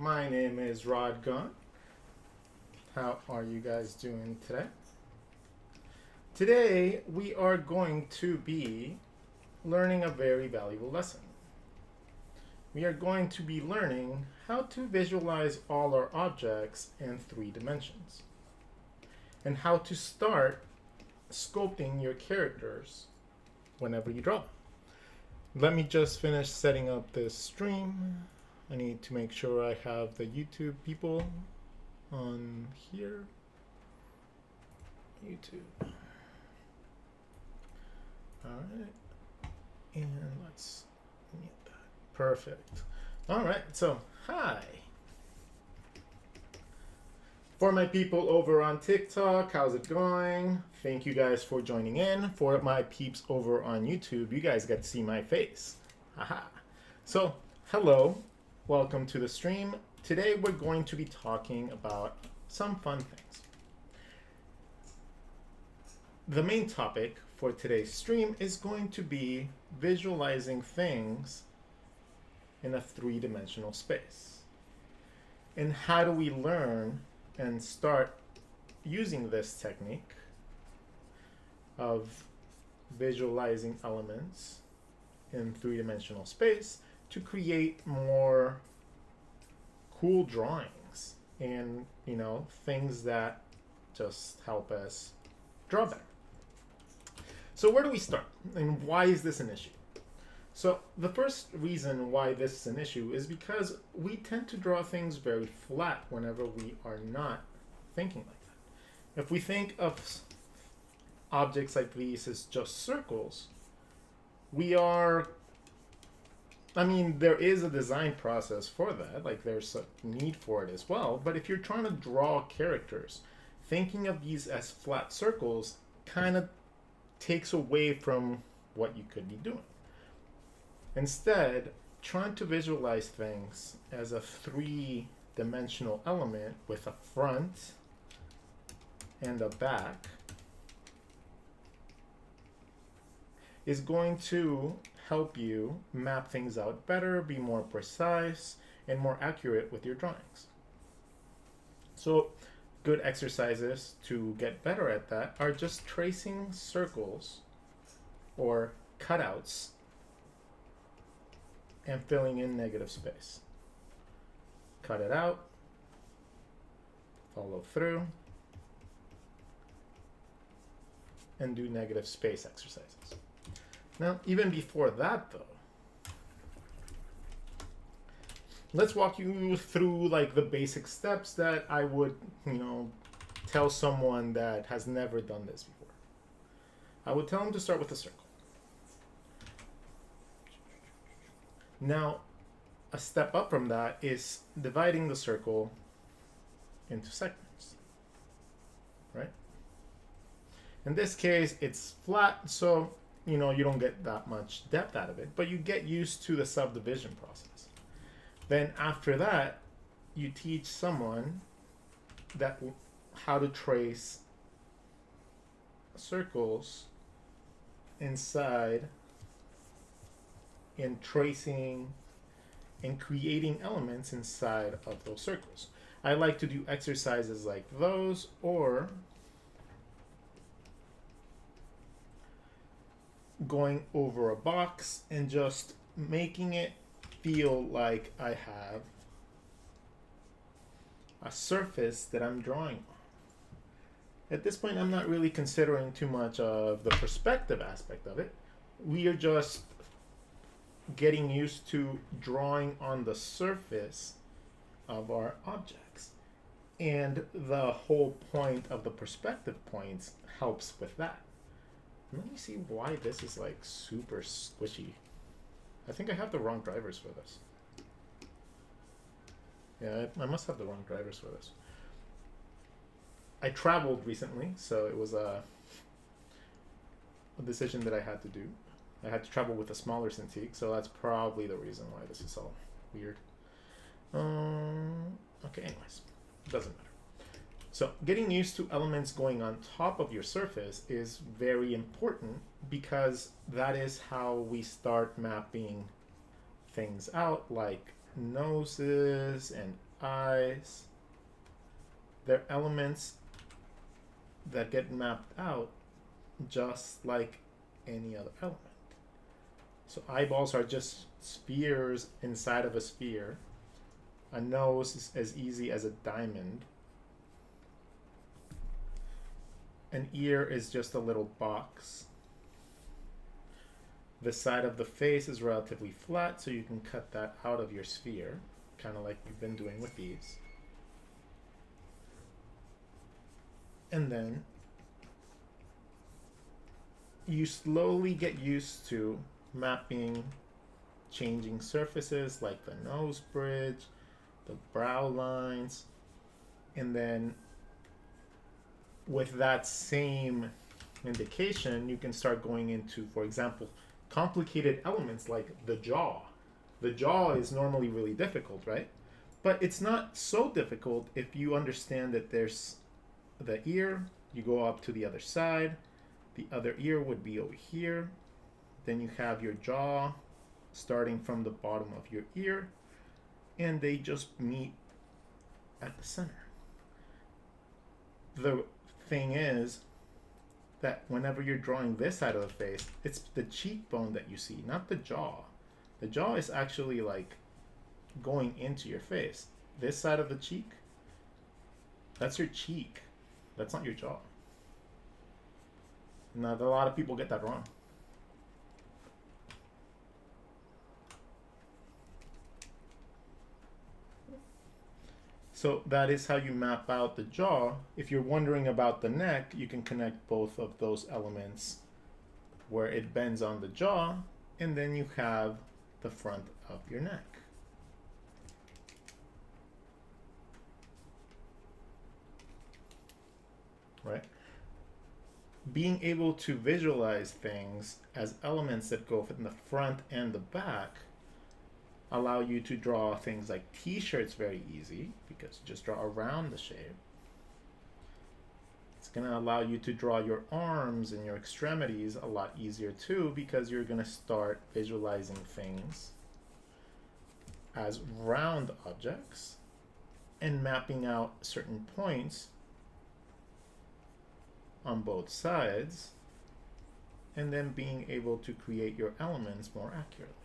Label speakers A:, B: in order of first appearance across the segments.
A: My name is Rod Gunn. How are you guys doing today? Today we are going to be learning a very valuable lesson. We are going to be learning how to visualize all our objects in 3 dimensions and how to start sculpting your characters whenever you draw. Let me just finish setting up this stream. I need to make sure I have the YouTube people on here. YouTube. All right. And let's mute that. Perfect. All right. So, hi. For my people over on TikTok, how's it going? Thank you guys for joining in. For my peeps over on YouTube, you guys get to see my face. Haha. So, hello. Welcome to the stream. Today we're going to be talking about some fun things. The main topic for today's stream is going to be visualizing things in a 3-dimensional space. And how do we learn and start using this technique of visualizing elements in 3-dimensional space to create more cool drawings and, things that just help us draw better. So where do we start and why is this an issue? So the first reason why this is an issue is because we tend to draw things very flat whenever we are not thinking like that. If we think of objects like these as just circles, there is a design process for that, like there's a need for it as well, but if you're trying to draw characters, thinking of these as flat circles kind of takes away from what you could be doing. Instead, trying to visualize things as a 3-dimensional element with a front and a back is going to help you map things out better, be more precise, and more accurate with your drawings. So good exercises to get better at that are just tracing circles or cutouts and filling in negative space. Cut it out, follow through, and do negative space exercises. Now, even before that though, let's walk you through like the basic steps that I would, tell someone that has never done this before. I would tell them to start with a circle. Now, a step up from that is dividing the circle into segments, right? In this case, it's flat, so you don't get that much depth out of it, but you get used to the subdivision process. Then after that, you teach someone how to trace circles inside and tracing and creating elements inside of those circles. I like to do exercises like those, or going over a box and just making it feel like I have a surface that I'm drawing on. At this point, I'm not really considering too much of the perspective aspect of it. We are just getting used to drawing on the surface of our objects. And the whole point of the perspective points helps with that. Let me see why this is like super squishy. I think I have the wrong drivers for this. Yeah, I must have the wrong drivers for this. I traveled recently, so it was a decision that I had to do. I had to travel with a smaller Cintiq, so that's probably the reason why this is all weird. Okay, anyways, doesn't matter. So getting used to elements going on top of your surface is very important because that is how we start mapping things out, like noses and eyes. They're elements that get mapped out just like any other element. So eyeballs are just spheres inside of a sphere. A nose is as easy as a diamond. An ear is just a little box. The side of the face is relatively flat, so you can cut that out of your sphere, kind of like we've been doing with these. And then you slowly get used to mapping changing surfaces like the nose bridge, the brow lines, and then with that same indication, you can start going into, for example, complicated elements like the jaw. The jaw is normally really difficult, right? But it's not so difficult if you understand that there's the ear, you go up to the other side, the other ear would be over here, then you have your jaw starting from the bottom of your ear, and they just meet at the center. The thing is that whenever you're drawing this side of the face, it's the cheekbone that you see, not the jaw. The jaw is actually like going into your face. This side of the cheek, that's your cheek. That's not your jaw. Now, a lot of people get that wrong. So that is how you map out the jaw. If you're wondering about the neck, you can connect both of those elements where it bends on the jaw, and then you have the front of your neck. Right? Being able to visualize things as elements that go in the front and the back allow you to draw things like t-shirts very easy because you just draw around the shape. It's going to allow you to draw your arms and your extremities a lot easier too because you're going to start visualizing things as round objects and mapping out certain points on both sides and then being able to create your elements more accurately.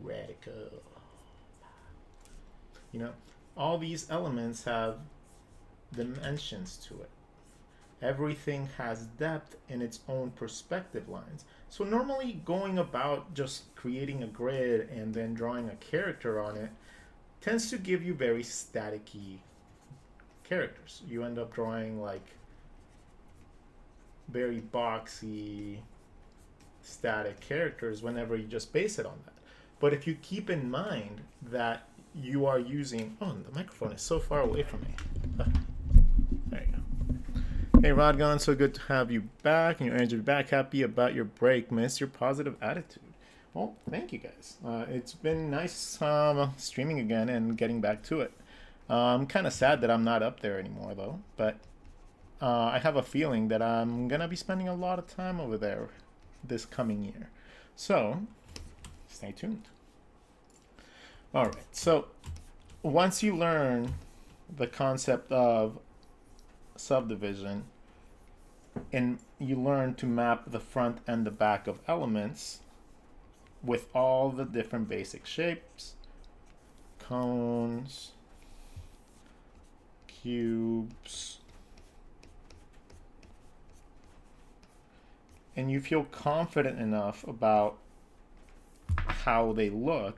A: Radical. You know, all these elements have dimensions to it. Everything has depth in its own perspective lines. So normally going about just creating a grid and then drawing a character on it tends to give you very staticky characters. You end up drawing like very boxy, static characters whenever you just base it on that. But if you keep in mind that you are using, oh, the microphone is so far away from me. There you go. Hey, Rodgon, so good to have you back and your energy back. Happy about your break. Miss your positive attitude. Well, thank you guys. It's been nice streaming again and getting back to it. I'm kind of sad that I'm not up there anymore, though. But I have a feeling that I'm going to be spending a lot of time over there this coming year. So, stay tuned. All right, so once you learn the concept of subdivision and you learn to map the front and the back of elements with all the different basic shapes, cones, cubes, and you feel confident enough about how they look,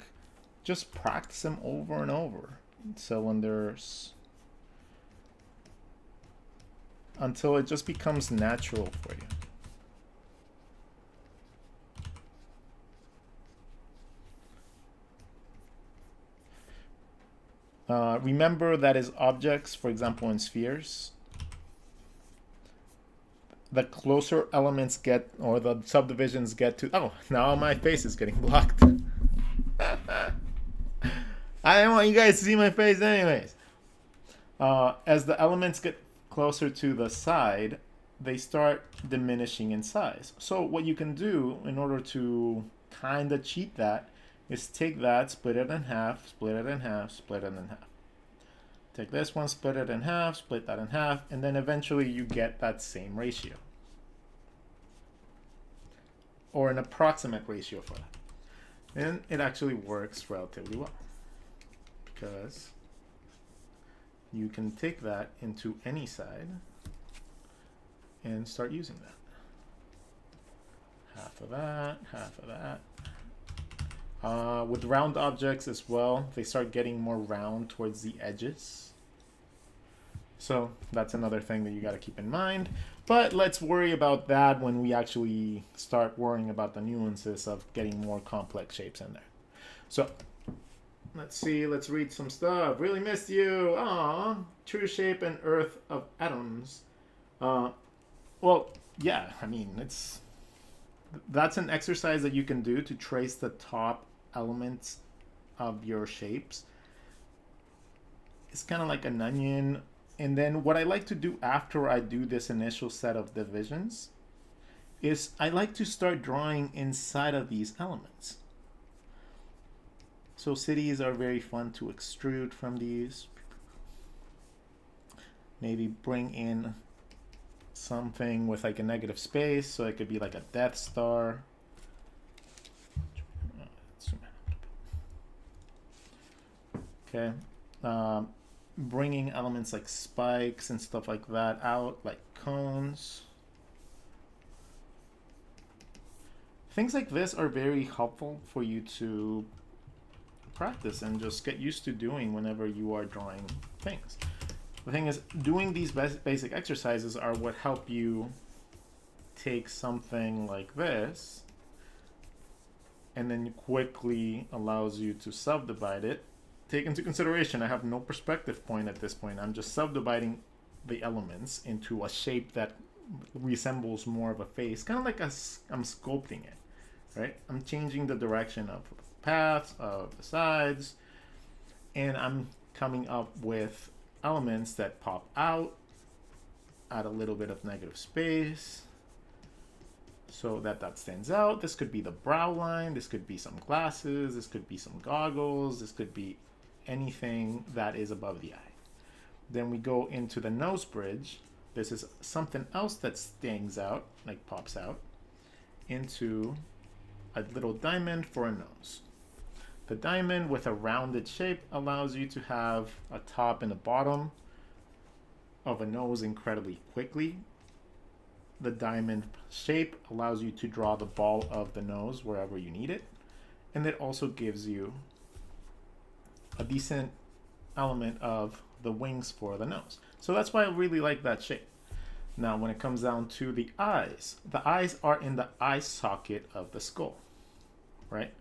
A: just practice them over and over cylinders until it just becomes natural for you. Remember that as objects, for example, in spheres, the closer elements get, or the subdivisions get to, oh, now my face is getting blocked. I don't want you guys to see my face anyways. As the elements get closer to the side, they start diminishing in size. So what you can do in order to kind of cheat that is take that, split it in half, split it in half, split it in half. Take this one, split it in half, split that in half, and then eventually you get that same ratio. Or an approximate ratio for that. And it actually works relatively well, because you can take that into any side and start using that. Half of that, half of that. With round objects as well, they start getting more round towards the edges. So that's another thing that you got to keep in mind. But let's worry about that when we actually start worrying about the nuances of getting more complex shapes in there. So let's see, let's read some stuff. Really missed you. Aw, true shape and earth of atoms. Well, yeah, I mean, that's an exercise that you can do to trace the top elements of your shapes. It's kind of like an onion. And then what I like to do after I do this initial set of divisions is I like to start drawing inside of these elements. So cities are very fun to extrude from these. Maybe bring in something with like a negative space, so it could be like a Death Star. Okay. Bringing elements like spikes and stuff like that out, like cones. Things like this are very helpful for you to practice and just get used to doing whenever you are drawing things. The thing is, doing these basic exercises are what help you take something like this and then quickly allows you to subdivide it. Take into consideration, I have no perspective point at this point. I'm just subdividing the elements into a shape that resembles more of a face, kind of like I'm sculpting it, right? I'm changing the direction of the paths, of the sides, and I'm coming up with elements that pop out, add a little bit of negative space, so that stands out. This could be the brow line, this could be some glasses, this could be some goggles, this could be anything that is above the eye. Then we go into the nose bridge. This is something else that stands out, like pops out, into a little diamond for a nose. The diamond with a rounded shape allows you to have a top and a bottom of a nose incredibly quickly. The diamond shape allows you to draw the ball of the nose wherever you need it. And it also gives you a decent element of the wings for the nose. So that's why I really like that shape. Now, when it comes down to the eyes are in the eye socket of the skull, right?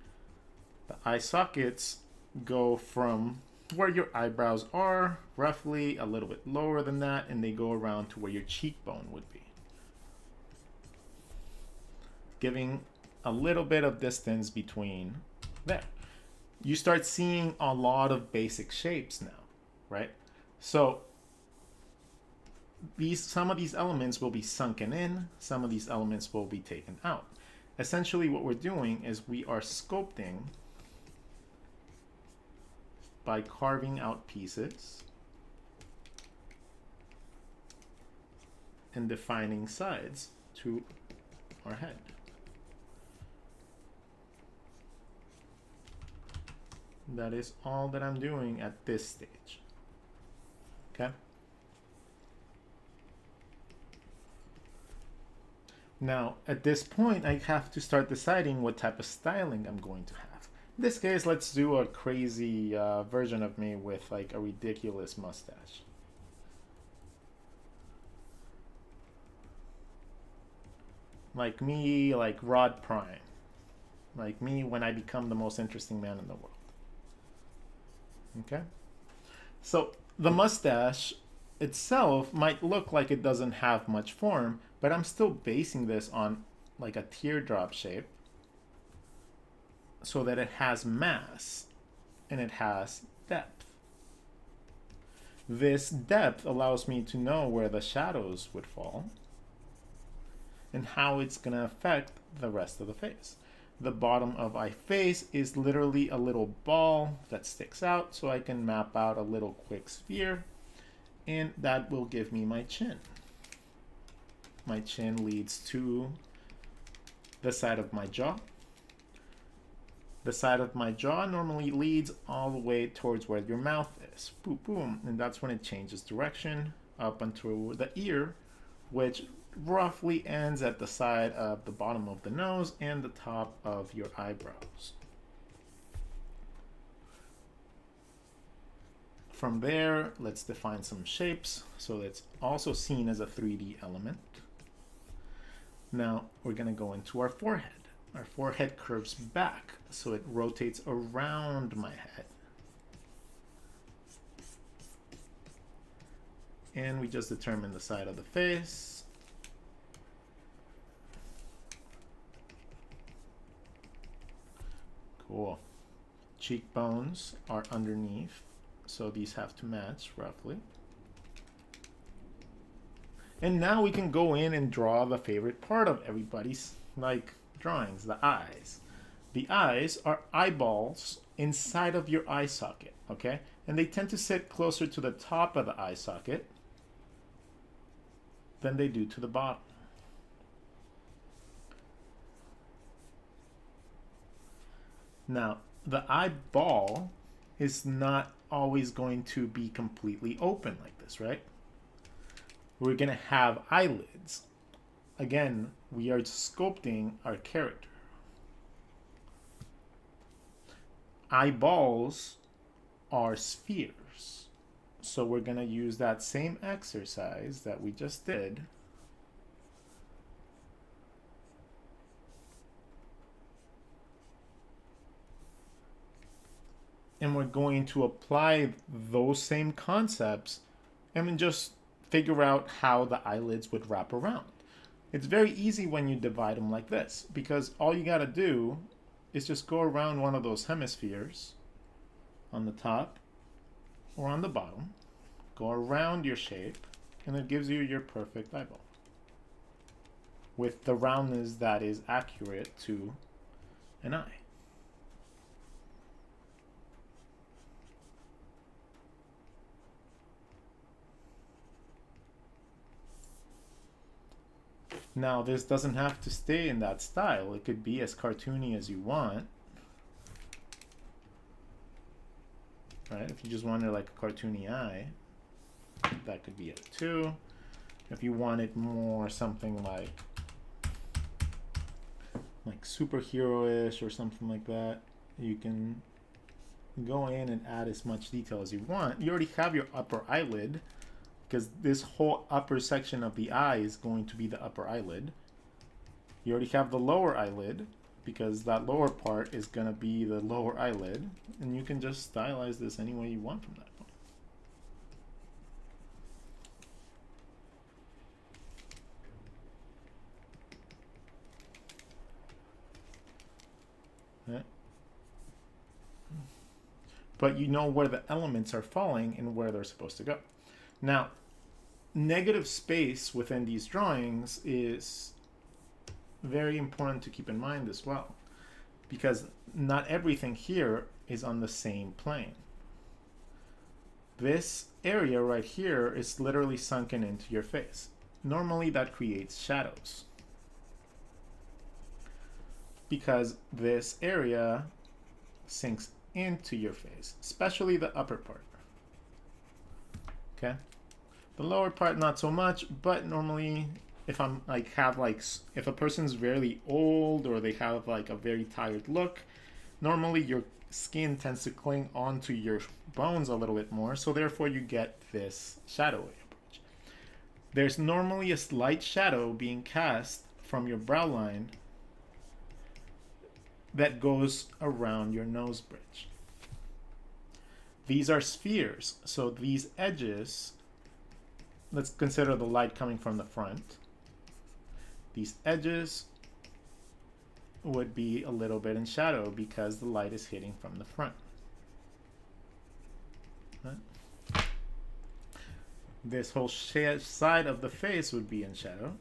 A: The eye sockets go from where your eyebrows are, roughly a little bit lower than that, and they go around to where your cheekbone would be, giving a little bit of distance between there. You start seeing a lot of basic shapes now, right? So some of these elements will be sunken in, some of these elements will be taken out. Essentially what we're doing is we are sculpting by carving out pieces and defining sides to our head. That is all that I'm doing at this stage. Okay? Now, at this point, I have to start deciding what type of styling I'm going to have. In this case, let's do a crazy version of me with like a ridiculous mustache. Like me, like Rod Prime. Like me when I become the most interesting man in the world. Okay? So the mustache itself might look like it doesn't have much form, but I'm still basing this on like a teardrop shape so that it has mass and it has depth. This depth allows me to know where the shadows would fall and how it's going to affect the rest of the face. The bottom of my face is literally a little ball that sticks out, so I can map out a little quick sphere, and that will give me my chin. My chin leads to the side of my jaw. The side of my jaw normally leads all the way towards where your mouth is. Boom, boom. And that's when it changes direction up until the ear, which roughly ends at the side of the bottom of the nose and the top of your eyebrows. From there, let's define some shapes so it's also seen as a 3D element. Now we're going to go into our forehead. Our forehead curves back, so it rotates around my head. And we just determine the side of the face. Cool. Cheekbones are underneath, so these have to match roughly. And now we can go in and draw the favorite part of everybody's drawings, the eyes. The eyes are eyeballs inside of your eye socket, okay? And they tend to sit closer to the top of the eye socket than they do to the bottom. Now, the eyeball is not always going to be completely open like this, right? We're going to have eyelids. Again, we are sculpting our character. Eyeballs are spheres. So we're going to use that same exercise that we just did. And we're going to apply those same concepts and then just figure out how the eyelids would wrap around. It's very easy when you divide them like this, because all you got to do is just go around one of those hemispheres on the top or on the bottom, go around your shape, and it gives you your perfect eyeball with the roundness that is accurate to an eye. Now, this doesn't have to stay in that style. It could be as cartoony as you want. Right? If you just wanted like a cartoony eye, that could be it too. If you wanted more something like superhero-ish or something like that, you can go in and add as much detail as you want. You already have your upper eyelid, because this whole upper section of the eye is going to be the upper eyelid. You already have the lower eyelid, because that lower part is going to be the lower eyelid, and you can just stylize this any way you want from that point. Okay. But you know where the elements are falling and where they're supposed to go. Now, negative space within these drawings is very important to keep in mind as well, because not everything here is on the same plane. This area right here is literally sunken into your face. Normally that creates shadows, because this area sinks into your face, especially the upper part. Okay? The lower part, not so much, but normally if I'm if a person's very old or they have like a very tired look, normally your skin tends to cling onto your bones a little bit more, so therefore you get this shadowy approach. There's normally a slight shadow being cast from your brow line that goes around your nose bridge. These are spheres, so these edges, let's consider the light coming from the front. These edges would be a little bit in shadow because the light is hitting from the front. Right? This whole side of the face would be in shadow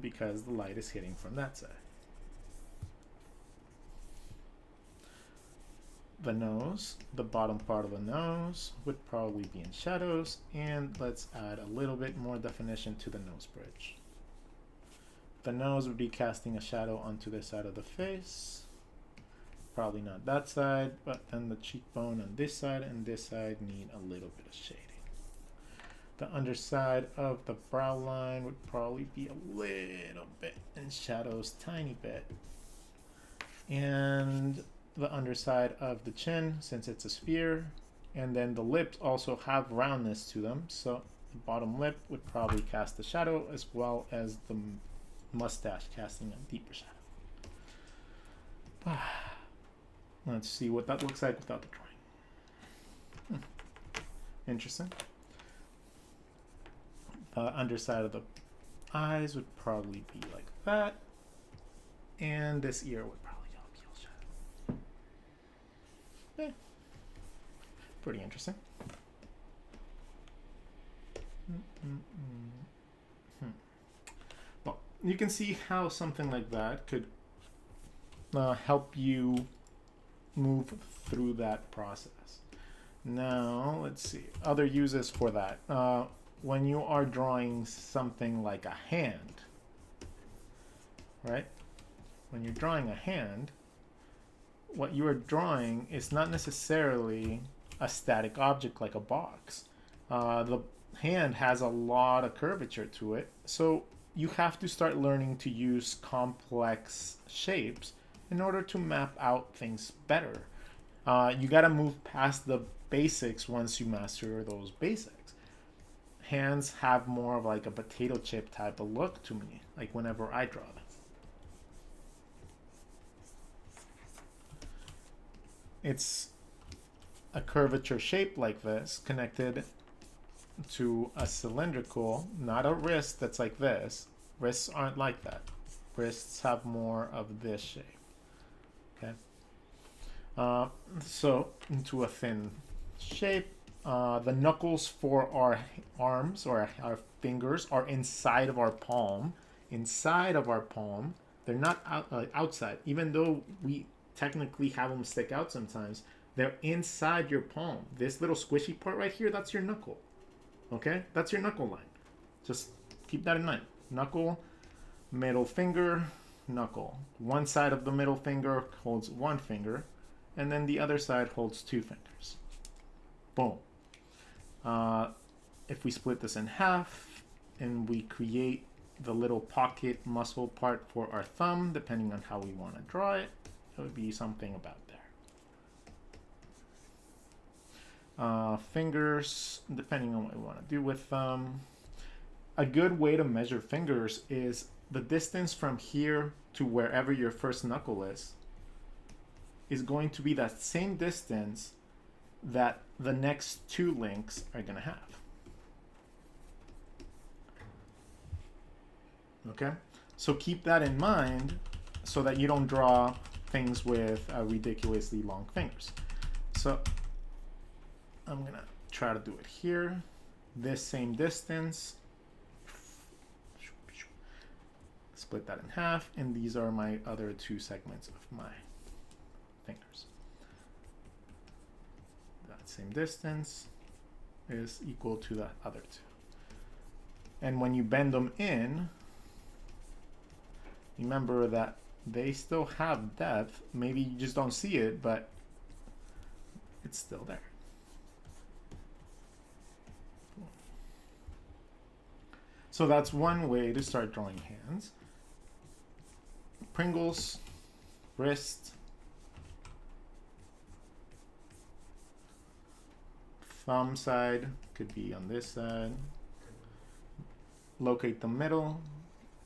A: because the light is hitting from that side. The nose, the bottom part of the nose would probably be in shadows, and let's add a little bit more definition to the nose bridge. The nose would be casting a shadow onto this side of the face. Probably not that side, but then the cheekbone on this side and this side need a little bit of shading. The underside of the brow line would probably be a little bit in shadows, tiny bit. And the underside of the chin, since it's a sphere, and then the lips also have roundness to them, so the bottom lip would probably cast a shadow, as well as the mustache casting a deeper shadow. Let's see what that looks like without the drawing. Interesting. The underside of the eyes would probably be like that, and this ear would probably be all shadow. Pretty interesting. Well, you can see how something like that could help you move through that process. Now, let's see. Other uses for that. When you are drawing something like a hand, right? When you're drawing a hand, what you are drawing is not necessarily a static object like a box. The hand has a lot of curvature to it, so you have to start learning to use complex shapes in order to map out things better. You got to move past the basics once you master those basics. Hands have more of like a potato chip type of look to me, like whenever I draw them. It's a curvature shape like this connected to a cylindrical, not a wrist that's like this. Wrists aren't like that. Wrists have more of this shape. Okay. So into a thin shape. The knuckles for our arms or our fingers are inside of our palm. Inside of our palm. They're not outside. Even though we technically have them stick out sometimes, they're inside your palm. This little squishy part right here, that's your knuckle. Okay? That's your knuckle line. Just keep that in mind. Knuckle, middle finger, knuckle. One side of the middle finger holds one finger, and then the other side holds two fingers. Boom. If we split this in half and we create the little pocket muscle part for our thumb, depending on how we want to draw it, it would be something about there. Fingers, depending on what we want to do with them. A good way to measure fingers is the distance from here to wherever your first knuckle is going to be that same distance that the next two links are going to have. Okay? So keep that in mind so that you don't draw things with ridiculously long fingers. So I'm going to try to do it here. This same distance. Split that in half, and these are my other two segments of my fingers. That same distance is equal to the other two. And when you bend them in, remember that they still have depth. Maybe you just don't see it, but it's still there. So that's one way to start drawing hands. Pringles, wrist, thumb side could be on this side. Locate the middle,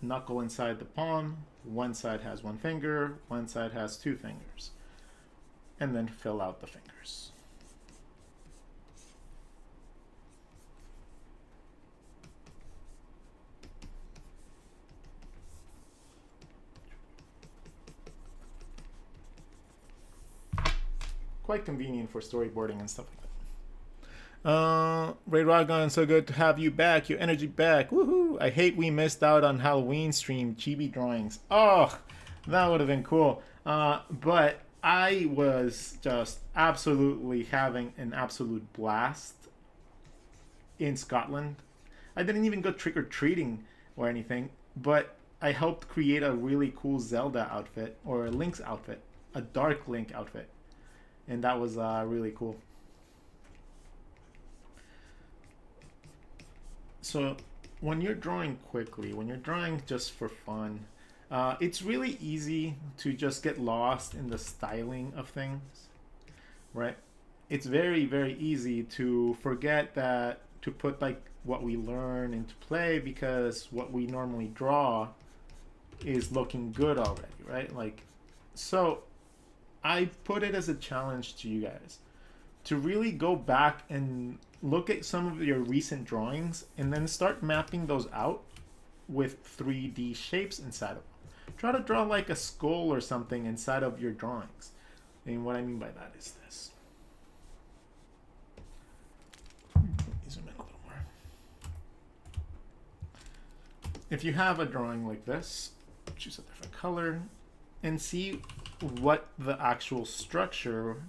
A: knuckle inside the palm. One side has one finger, one side has two fingers. And then fill out the fingers. quite convenient for storyboarding and stuff like that. Ray Rogan, so good to have you back. Your energy back. Woohoo! I hate we missed out on Halloween stream chibi drawings. Oh, that would have been cool. But I was just absolutely having an absolute blast in Scotland. I didn't even go trick-or-treating or anything, but I helped create a really cool Zelda outfit, or a Link's outfit, a Dark Link outfit. And that was really cool. So when you're drawing quickly, when you're drawing just for fun, it's really easy to just get lost in the styling of things, right? It's very, very easy to forget that, to put like what we learn into play, because what we normally draw is looking good already, right? Like, so I put it as a challenge to you guys to really go back and look at some of your recent drawings and then start mapping those out with 3D shapes inside of them. Try to draw like a skull or something inside of your drawings. And what I mean by that is this. Zoom in a little more. If you have a drawing like this, choose a different color and see what the actual structure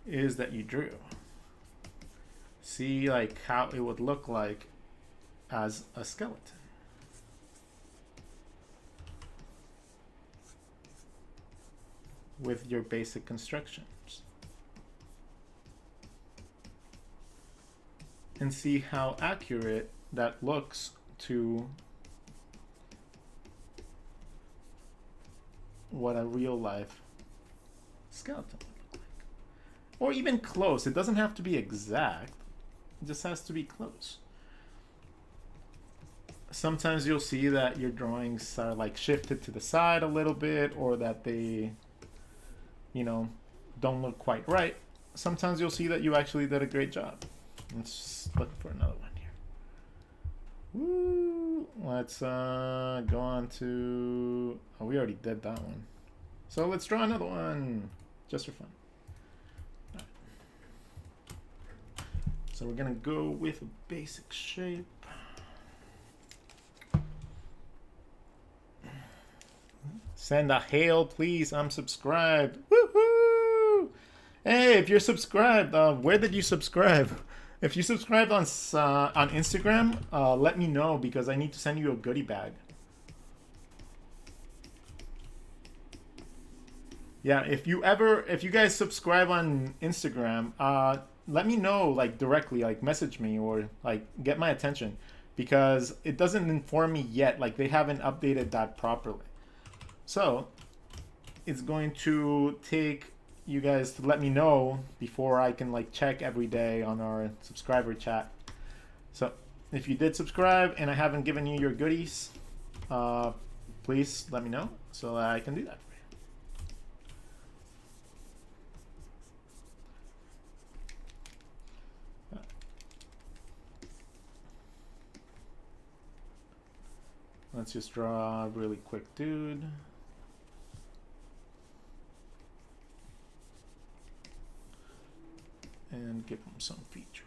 A: is that you drew. See like how it would look like as a skeleton. With your basic constructions. And see how accurate that looks to what a real life skeleton would look like. Or even close. It doesn't have to be exact. It just has to be close. Sometimes you'll see that your drawings are like shifted to the side a little bit, or that they, you know, don't look quite right. Sometimes you'll see that you actually did a great job. Let's look for another one here. Woo! Let's go on to, oh, we already did that one. So let's draw another one, just for fun. Right. So we're gonna go with a basic shape. Send a hail, please. I'm subscribed. Woohoo! Hey, if you're subscribed, where did you subscribe? If you subscribed on Instagram, let me know, because I need to send you a goodie bag. Yeah, if you guys subscribe on Instagram, let me know, like directly, like message me or like get my attention, because it doesn't inform me yet. Like they haven't updated that properly. So it's going to take you guys to let me know before I can like check every day on our subscriber chat. So if you did subscribe and I haven't given you your goodies, please let me know so that I can do that for you. Let's just draw a really quick dude. And give them some features.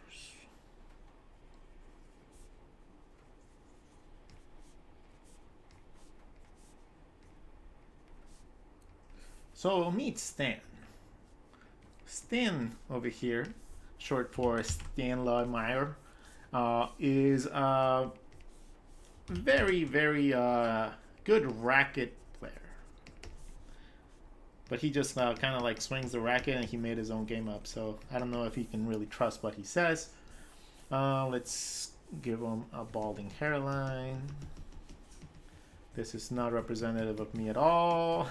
A: So meet Stan. Stan over here, short for Stan Meyer, is a very, very good racket player. But he just kind of like swings the racket and he made his own game up. So I don't know if you can really trust what he says. Let's give him a balding hairline. This is not representative of me at all.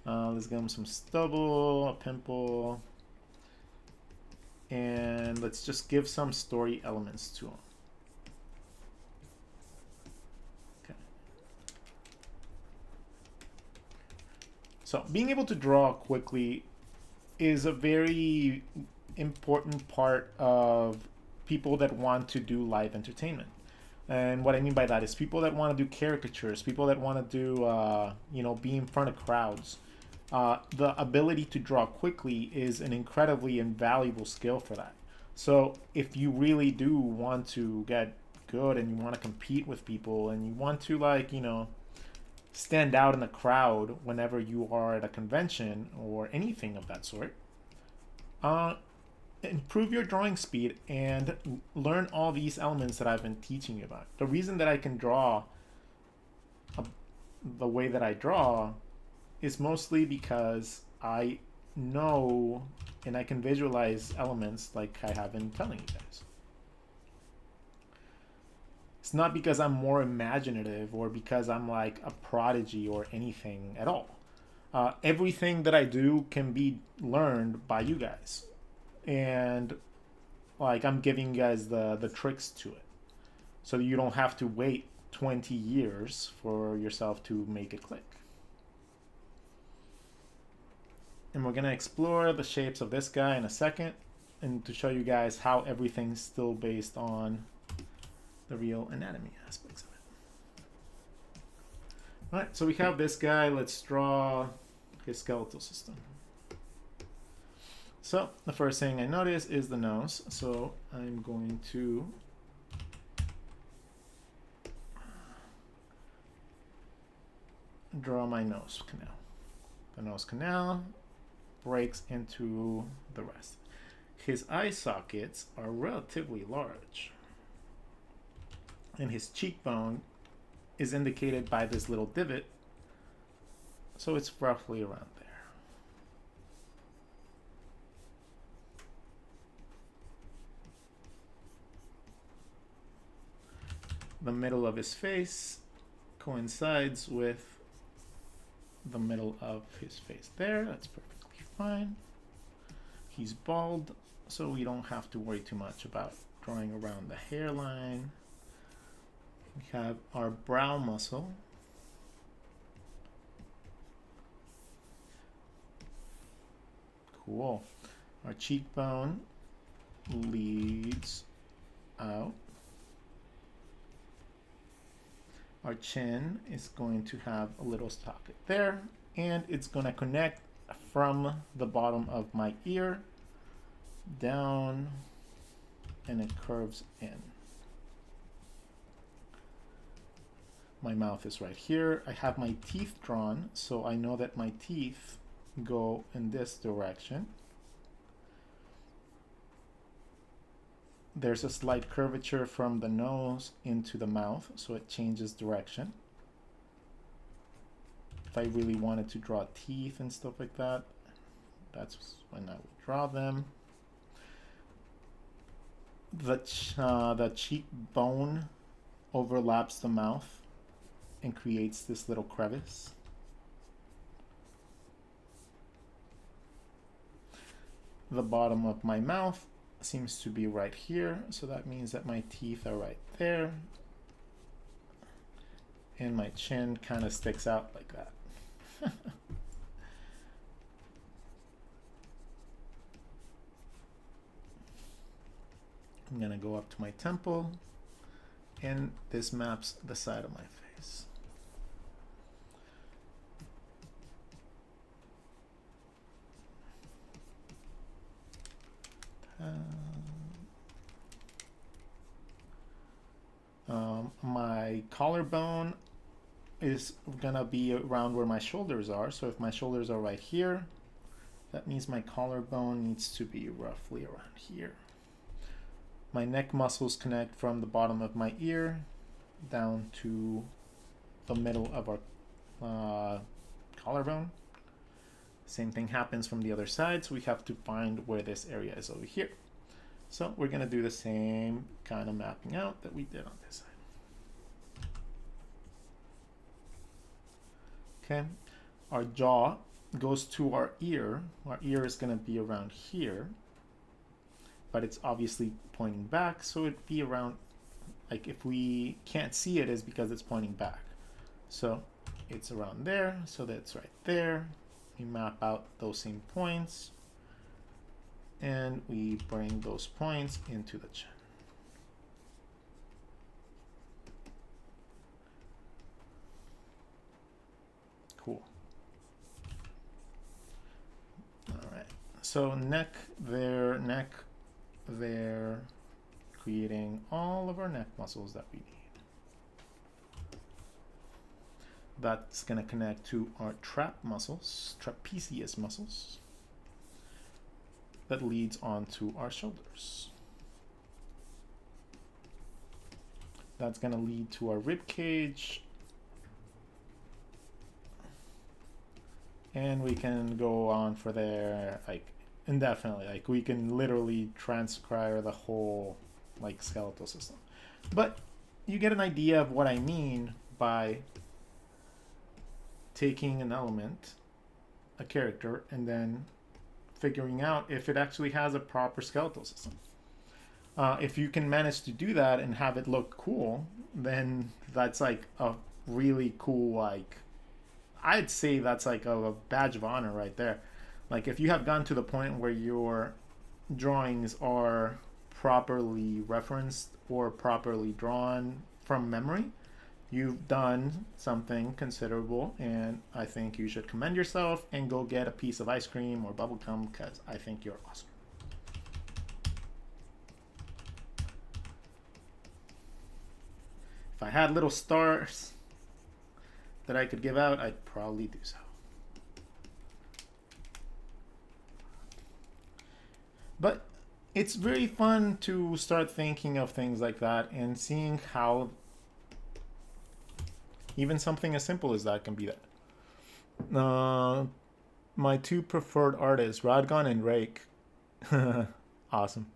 A: Let's give him some stubble, a pimple. And let's just give some story elements to him. So being able to draw quickly is a very important part of people that want to do live entertainment. And what I mean by that is people that want to do caricatures, people that want to do, you know, be in front of crowds. The ability to draw quickly is an incredibly invaluable skill for that. So if you really do want to get good and you want to compete with people and you want to, like, stand out in the crowd whenever you are at a convention or anything of that sort, improve your drawing speed and learn all these elements that I've been teaching you about. The reason that I can draw the way that I draw is mostly because I know and I can visualize elements like I have been telling you guys. It's not because I'm more imaginative or because I'm like a prodigy or anything at all. Everything that I do can be learned by you guys. And like I'm giving you guys the tricks to it. So you don't have to wait 20 years for yourself to make it click. And we're going to explore the shapes of this guy in a second and to show you guys how everything's still based on the real anatomy aspects of it. All right, so we have this guy. Let's draw his skeletal system. So the first thing I notice is the nose. So I'm going to draw my nose canal. The nose canal breaks into the rest. His eye sockets are relatively large. And his cheekbone is indicated by this little divot. So it's roughly around there. The middle of his face coincides with the middle of his face there. That's perfectly fine. He's bald, so we don't have to worry too much about drawing around the hairline. We have our brow muscle. Cool. Our cheekbone leads out. Our chin is going to have a little socket there, and it's going to connect from the bottom of my ear down, and it curves in. My mouth is right here. I have my teeth drawn, so I know that my teeth go in this direction. There's a slight curvature from the nose into the mouth, so it changes direction. If I really wanted to draw teeth and stuff like that, that's when I would draw them. The cheekbone overlaps the mouth and creates this little crevice. The bottom of my mouth seems to be right here, so that means that my teeth are right there, and my chin kind of sticks out like that. I'm gonna go up to my temple, and this maps the side of my face. My collarbone is gonna be around where my shoulders are. So if my shoulders are right here, that means my collarbone needs to be roughly around here. My neck muscles connect from the bottom of my ear down to the middle of our collarbone. Same thing happens from the other side, so we have to find where this area is over here. So we're gonna do the same kind of mapping out that we did on this side. Okay, our jaw goes to our ear. Our ear is gonna be around here, but it's obviously pointing back, so it'd be around, like if we can't see it, is because it's pointing back. So it's around there, so that's right there. We map out those same points, and we bring those points into the chin. Cool. So neck there, creating all of our neck muscles that we need. That's going to connect to our trap muscles, trapezius muscles. That leads onto our shoulders. That's going to lead to our rib cage. And we can go on for there like indefinitely. Like we can literally transcribe the whole like skeletal system. But you get an idea of what I mean by taking an element, a character, and then figuring out if it actually has a proper skeletal system. If you can manage to do that and have it look cool, then that's like a really cool, like, I'd say that's like a badge of honor right there. Like if you have gotten to the point where your drawings are properly referenced or properly drawn from memory, you've done something considerable, and I think you should commend yourself and go get a piece of ice cream or bubble gum because I think you're awesome. If I had little stars that I could give out, I'd probably do so. But it's very fun to start thinking of things like that and seeing how even something as simple as that can be that. My two preferred artists, Radgon and Rake. Awesome.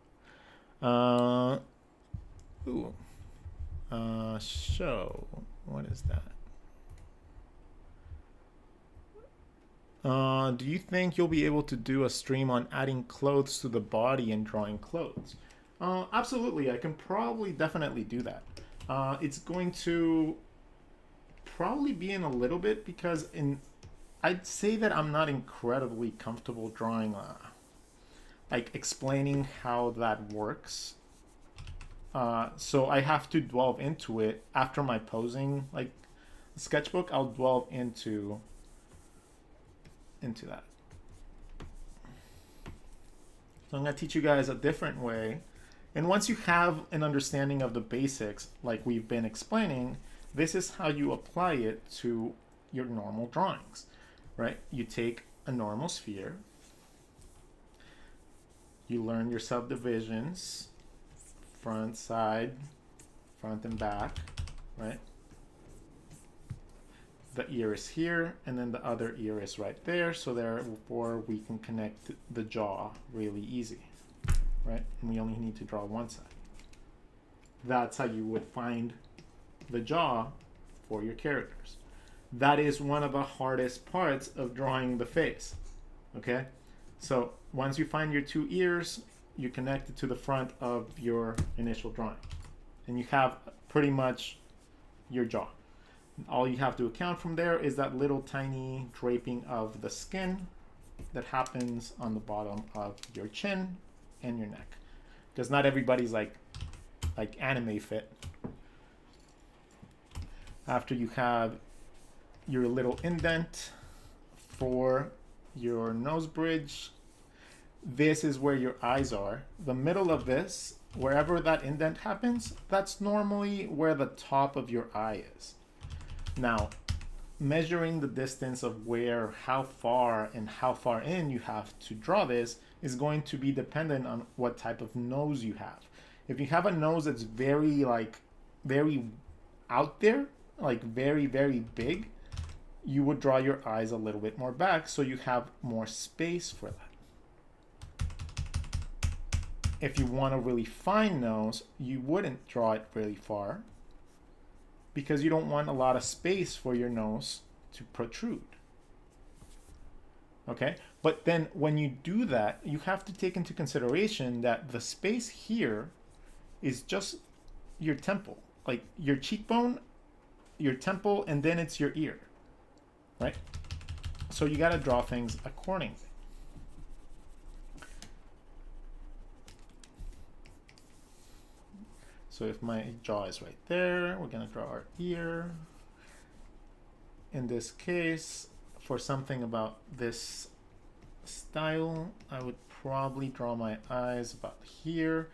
A: Show. What is that? Do you think you'll be able to do a stream on adding clothes to the body and drawing clothes? Absolutely. I can probably definitely do that. It's going to probably be in a little bit because I'd say that I'm not incredibly comfortable drawing like explaining how that works. So I have to delve into it after my posing like sketchbook. I'll delve into that. So I'm going to teach you guys a different way. And once you have an understanding of the basics, like we've been explaining, this is how you apply it to your normal drawings, right? You take a normal sphere, you learn your subdivisions, front, side, front and back, right? The ear is here, and then the other ear is right there, so therefore we can connect the jaw really easy, right? And we only need to draw one side. That's how you would find the jaw for your characters. That is one of the hardest parts of drawing the face, okay? So once you find your two ears, you connect it to the front of your initial drawing, and you have pretty much your jaw. All you have to account from there is that little tiny draping of the skin that happens on the bottom of your chin and your neck, because not everybody's like anime fit. After you have your little indent for your nose bridge, this is where your eyes are. The middle of this, wherever that indent happens, that's normally where the top of your eye is. Now, measuring the distance of how far in you have to draw this is going to be dependent on what type of nose you have. If you have a nose that's very out there, like very, very big, you would draw your eyes a little bit more back so you have more space for that. If you want a really fine nose, you wouldn't draw it really far, because you don't want a lot of space for your nose to protrude. Okay, but then when you do that, you have to take into consideration that the space here is just your temple, like your cheekbone, your temple, and then it's your ear, right? So you got to draw things accordingly. So if my jaw is right there, we're going to draw our ear. In this case, for something about this style, I would probably draw my eyes about here.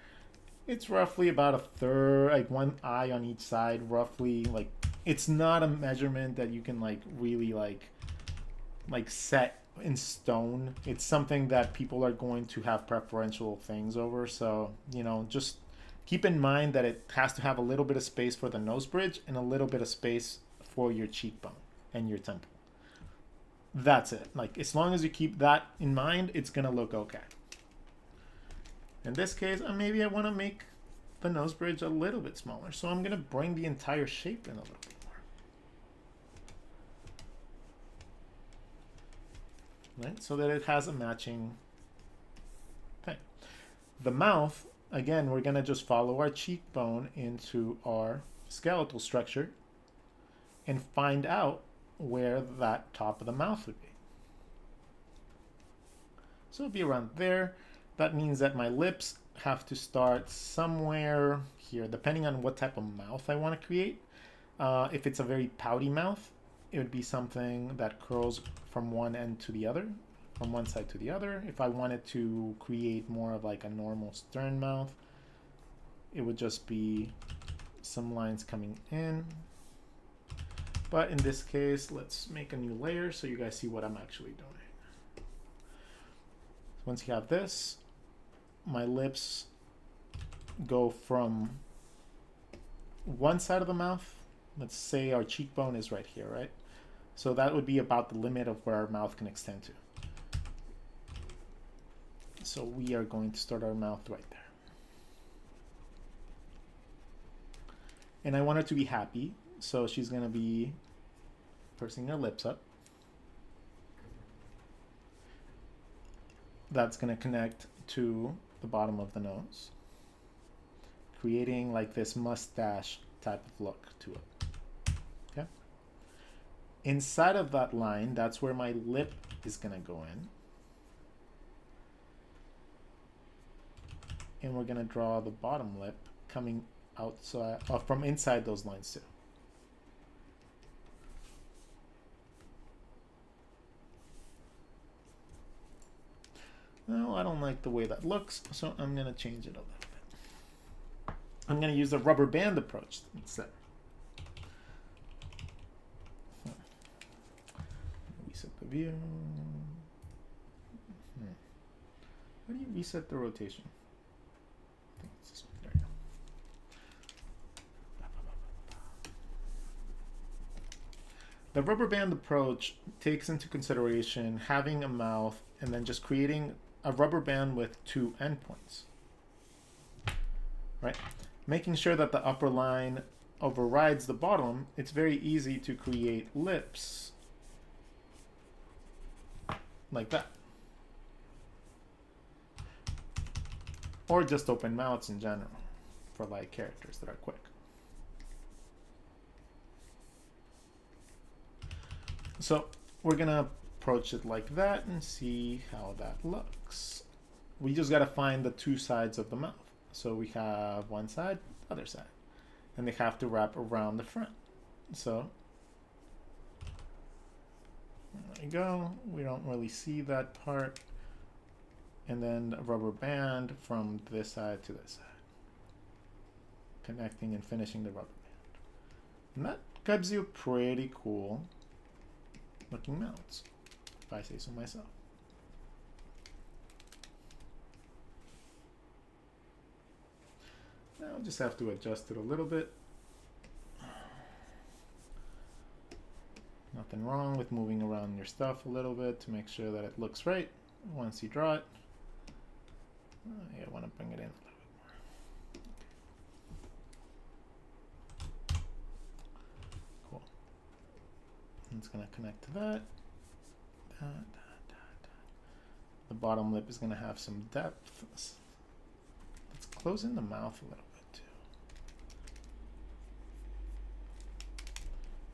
A: It's roughly about a third, like one eye on each side, roughly. Like, it's not a measurement that you can like really like set in stone. It's something that people are going to have preferential things over. So, you know, just keep in mind that it has to have a little bit of space for the nose bridge and a little bit of space for your cheekbone and your temple. That's it. Like, as long as you keep that in mind, it's gonna look okay. In this case, maybe I want to make the nose bridge a little bit smaller. So I'm gonna bring the entire shape in a little bit more. Right? So that it has a matching thing. The mouth, again, we're gonna just follow our cheekbone into our skeletal structure and find out where that top of the mouth would be. So it'll be around there. That means that my lips have to start somewhere here, depending on what type of mouth I want to create. If it's a very pouty mouth, it would be something that curls from one end to the other, from one side to the other. If I wanted to create more of like a normal stern mouth, it would just be some lines coming in. But in this case, let's make a new layer so you guys see what I'm actually doing. Once you have this, my lips go from one side of the mouth. Let's say our cheekbone is right here, right? So that would be about the limit of where our mouth can extend to. So we are going to start our mouth right there. And I want her to be happy. So she's going to be pursing her lips up. That's going to connect to the bottom of the nose, creating like this mustache type of look to it. Okay. Inside of that line, that's where my lip is going to go in. And we're going to draw the bottom lip coming outside, from inside those lines too. No, I don't like the way that looks, so I'm going to change it a little bit. I'm going to use the rubber band approach instead. Reset the view. How do you reset the rotation? I think it's this one. There you go. The rubber band approach takes into consideration having a mouth and then just creating a rubber band with two endpoints, right? Making sure that the upper line overrides the bottom, it's very easy to create lips like that. Or just open mouths in general for like characters that are quick. So we're gonna approach it like that and see how that looks. We just got to find the two sides of the mouth. So we have one side, other side, and they have to wrap around the front. So there you go. We don't really see that part. And then a rubber band from this side to this side, connecting and finishing the rubber band. And that gives you a pretty cool looking mouths, if I say so myself. Now I'll just have to adjust it a little bit. Nothing wrong with moving around your stuff a little bit to make sure that it looks right once you draw it. I want to bring it in a little bit more. Cool. It's going to connect to that. The bottom lip is going to have some depth. Let's close in the mouth a little bit too.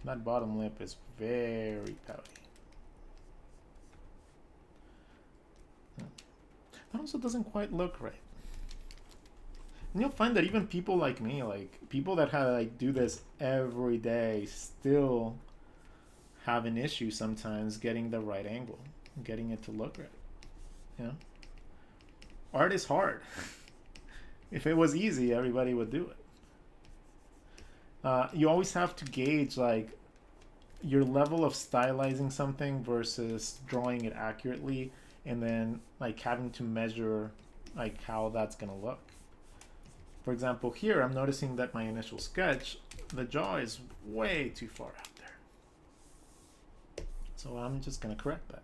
A: That bottom lip is very pouty. That also doesn't quite look right. And you'll find that even people like me, like people that have like do this every day, still have an issue sometimes getting the right angle, getting it to look right. You know, art is hard. If it was easy, everybody would do it. You always have to gauge like your level of stylizing something versus drawing it accurately, and then like having to measure like how that's gonna look. For example, here I'm noticing that my initial sketch, the jaw is way too far out there. So I'm just gonna correct that.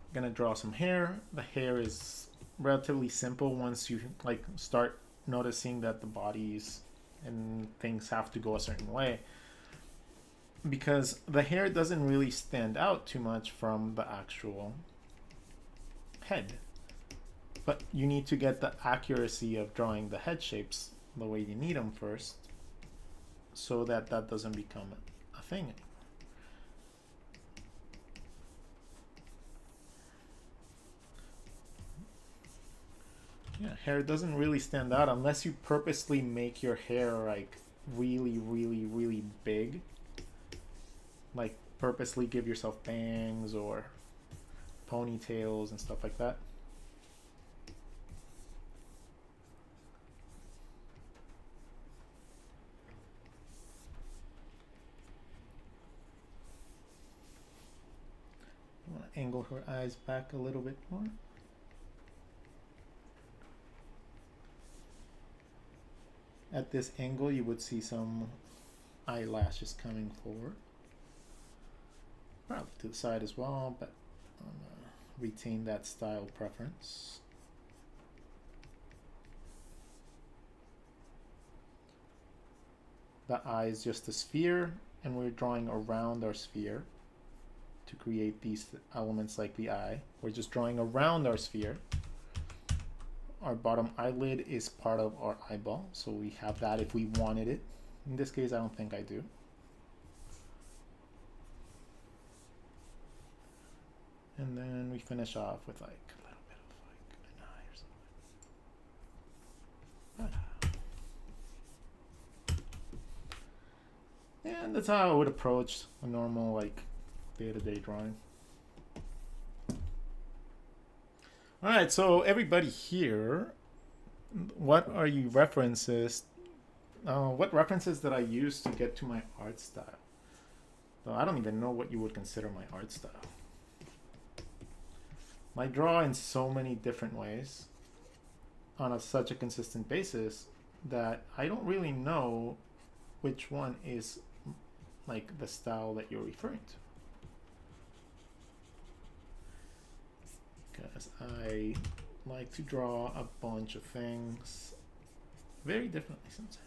A: I'm gonna draw some hair. The hair is relatively simple once you like start noticing that the bodies and things have to go a certain way, because the hair doesn't really stand out too much from the actual head, but you need to get the accuracy of drawing the head shapes the way you need them first, so that that doesn't become a thing. Yeah, hair doesn't really stand out unless you purposely make your hair like really, really, really big. Like purposely give yourself bangs or ponytails and stuff like that. I want to angle her eyes back a little bit more. At this angle, you would see some eyelashes coming forward. Probably to the side as well, but retain that style preference. The eye is just a sphere, and we're drawing around our sphere to create these elements like the eye. We're just drawing around our sphere. Our bottom eyelid is part of our eyeball, so we have that if we wanted it. In this case, I don't think I do. And then we finish off with like a little bit of like an eye or something. And that's how I would approach a normal like day-to-day drawing. All right, so everybody here, what are you references? What references did I use to get to my art style? So I don't even know what you would consider my art style. I draw in so many different ways on such a consistent basis that I don't really know which one is like the style that you're referring to. Because I like to draw a bunch of things very differently sometimes.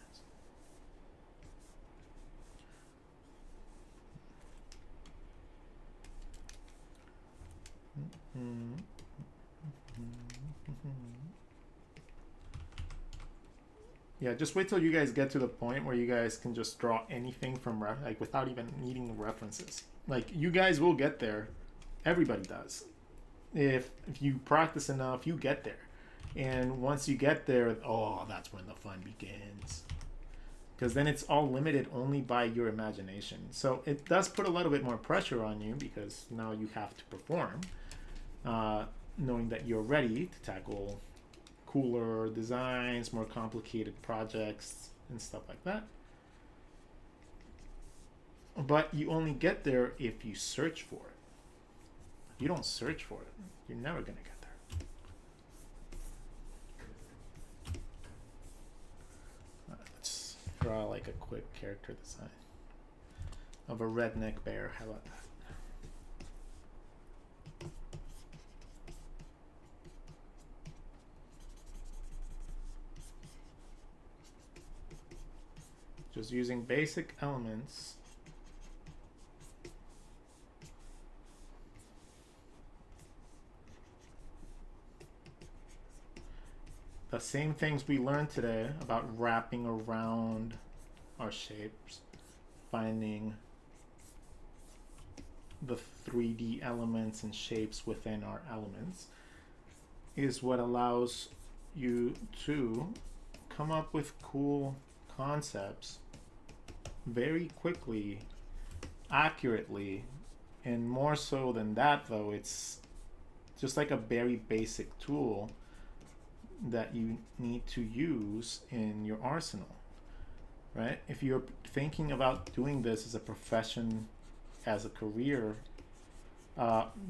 A: Yeah, just wait till you guys get to the point where you guys can just draw anything from like without even needing references. Like you guys will get there. Everybody does. If you practice enough, you get there. And once you get there, oh, that's when the fun begins. Because then it's all limited only by your imagination. So it does put a little bit more pressure on you because now you have to perform, knowing that you're ready to tackle cooler designs, more complicated projects, and stuff like that. But you only get there if you search for it. If you don't search for it, you're never going to get there. Let's draw like a quick character design of a redneck bear. How about that? Just using basic elements. The same things we learned today about wrapping around our shapes, finding the 3D elements and shapes within our elements, is what allows you to come up with cool concepts very quickly, accurately, And more so than that, though, it's just like a very basic tool that you need to use in your arsenal, right? If you're thinking about doing this as a profession, as a career,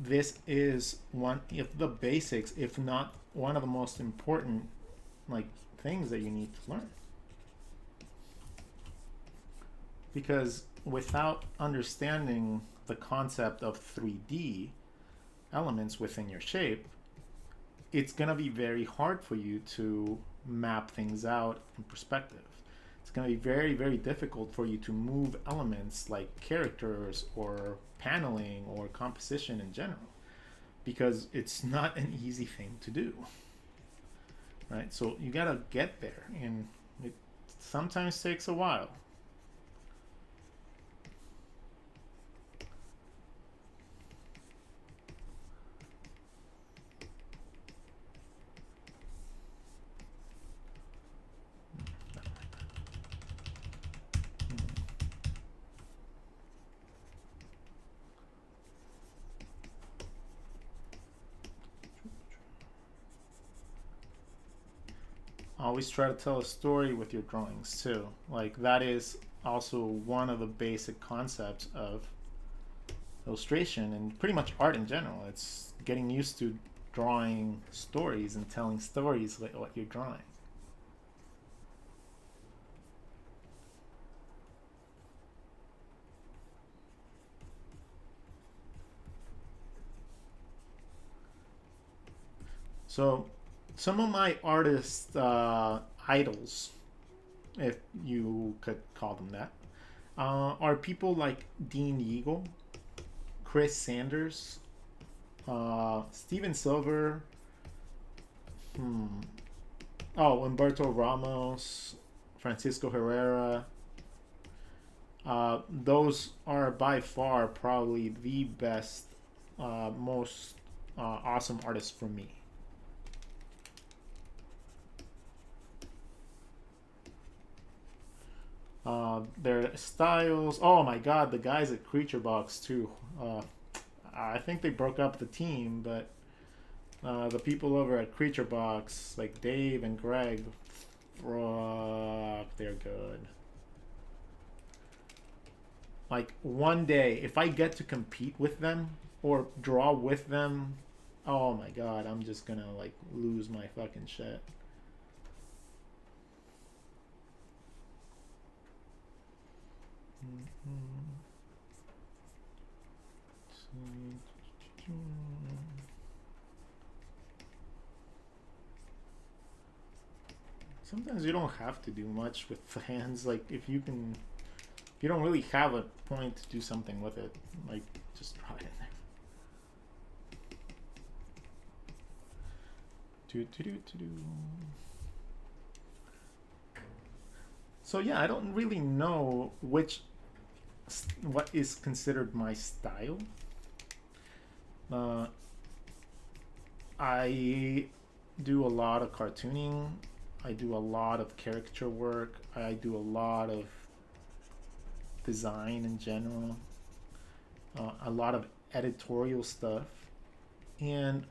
A: this is one of the basics, if not one of the most important, like, things that you need to learn. Because without understanding the concept of 3D elements within your shape, it's going to be very hard for you to map things out in perspective. It's going to be very, very difficult for you to move elements like characters or paneling or composition in general, because it's not an easy thing to do, right? So you got to get there, and it sometimes takes a while. Always try to tell a story with your drawings too. Like, that is also one of the basic concepts of illustration and pretty much art in general. It's getting used to drawing stories and telling stories like what you're drawing. So some of my artist idols, if you could call them that, are people like Dean Yeagle, Chris Sanders, Steven Silver, Humberto Ramos, Francisco Herrera. Those are by far probably the best, most awesome artists for me. Their styles. Oh my God, the guys at Creature Box too. I think they broke up the team, but the people over at Creature Box, like Dave and Greg, they're good. Like, one day, if I get to compete with them or draw with them, oh my God, I'm just gonna like lose my fucking shit. Sometimes you don't have to do much with the hands. Like, if you don't really have a point to do something with it, like, just draw it in there. So yeah, I don't really know what is considered my style. I do a lot of cartooning. I do a lot of caricature work. I do a lot of design in general. A lot of editorial stuff. And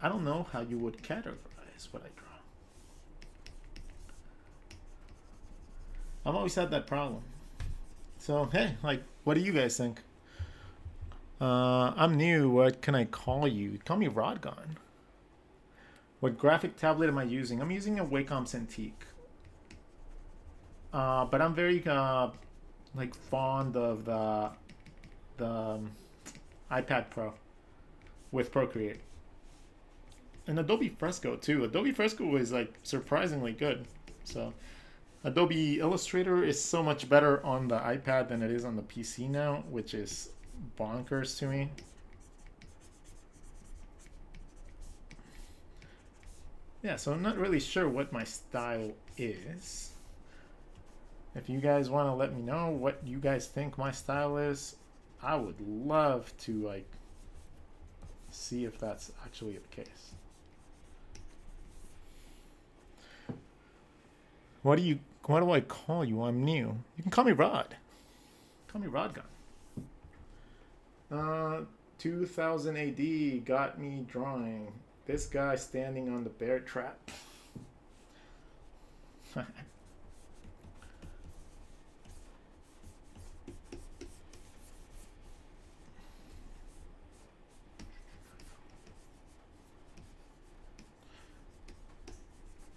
A: I don't know how you would categorize what I draw. I've always had that problem. So, hey, like, what do you guys think? I'm new. What can I call you? Call me Rodgon. What graphic tablet am I using? I'm using a Wacom Cintiq. But I'm very like fond of the iPad Pro with Procreate. And Adobe Fresco too. Adobe Fresco is like surprisingly good. So Adobe Illustrator is so much better on the iPad than it is on the PC now, which is bonkers to me. Yeah, so I'm not really sure what my style is. If you guys want to let me know what you guys think my style is, I would love to like see if that's actually the case. What do I call you? I'm new. You can call me Rod. Call me Rodgon. Uh, 2000 AD got me drawing this guy standing on the bear trap.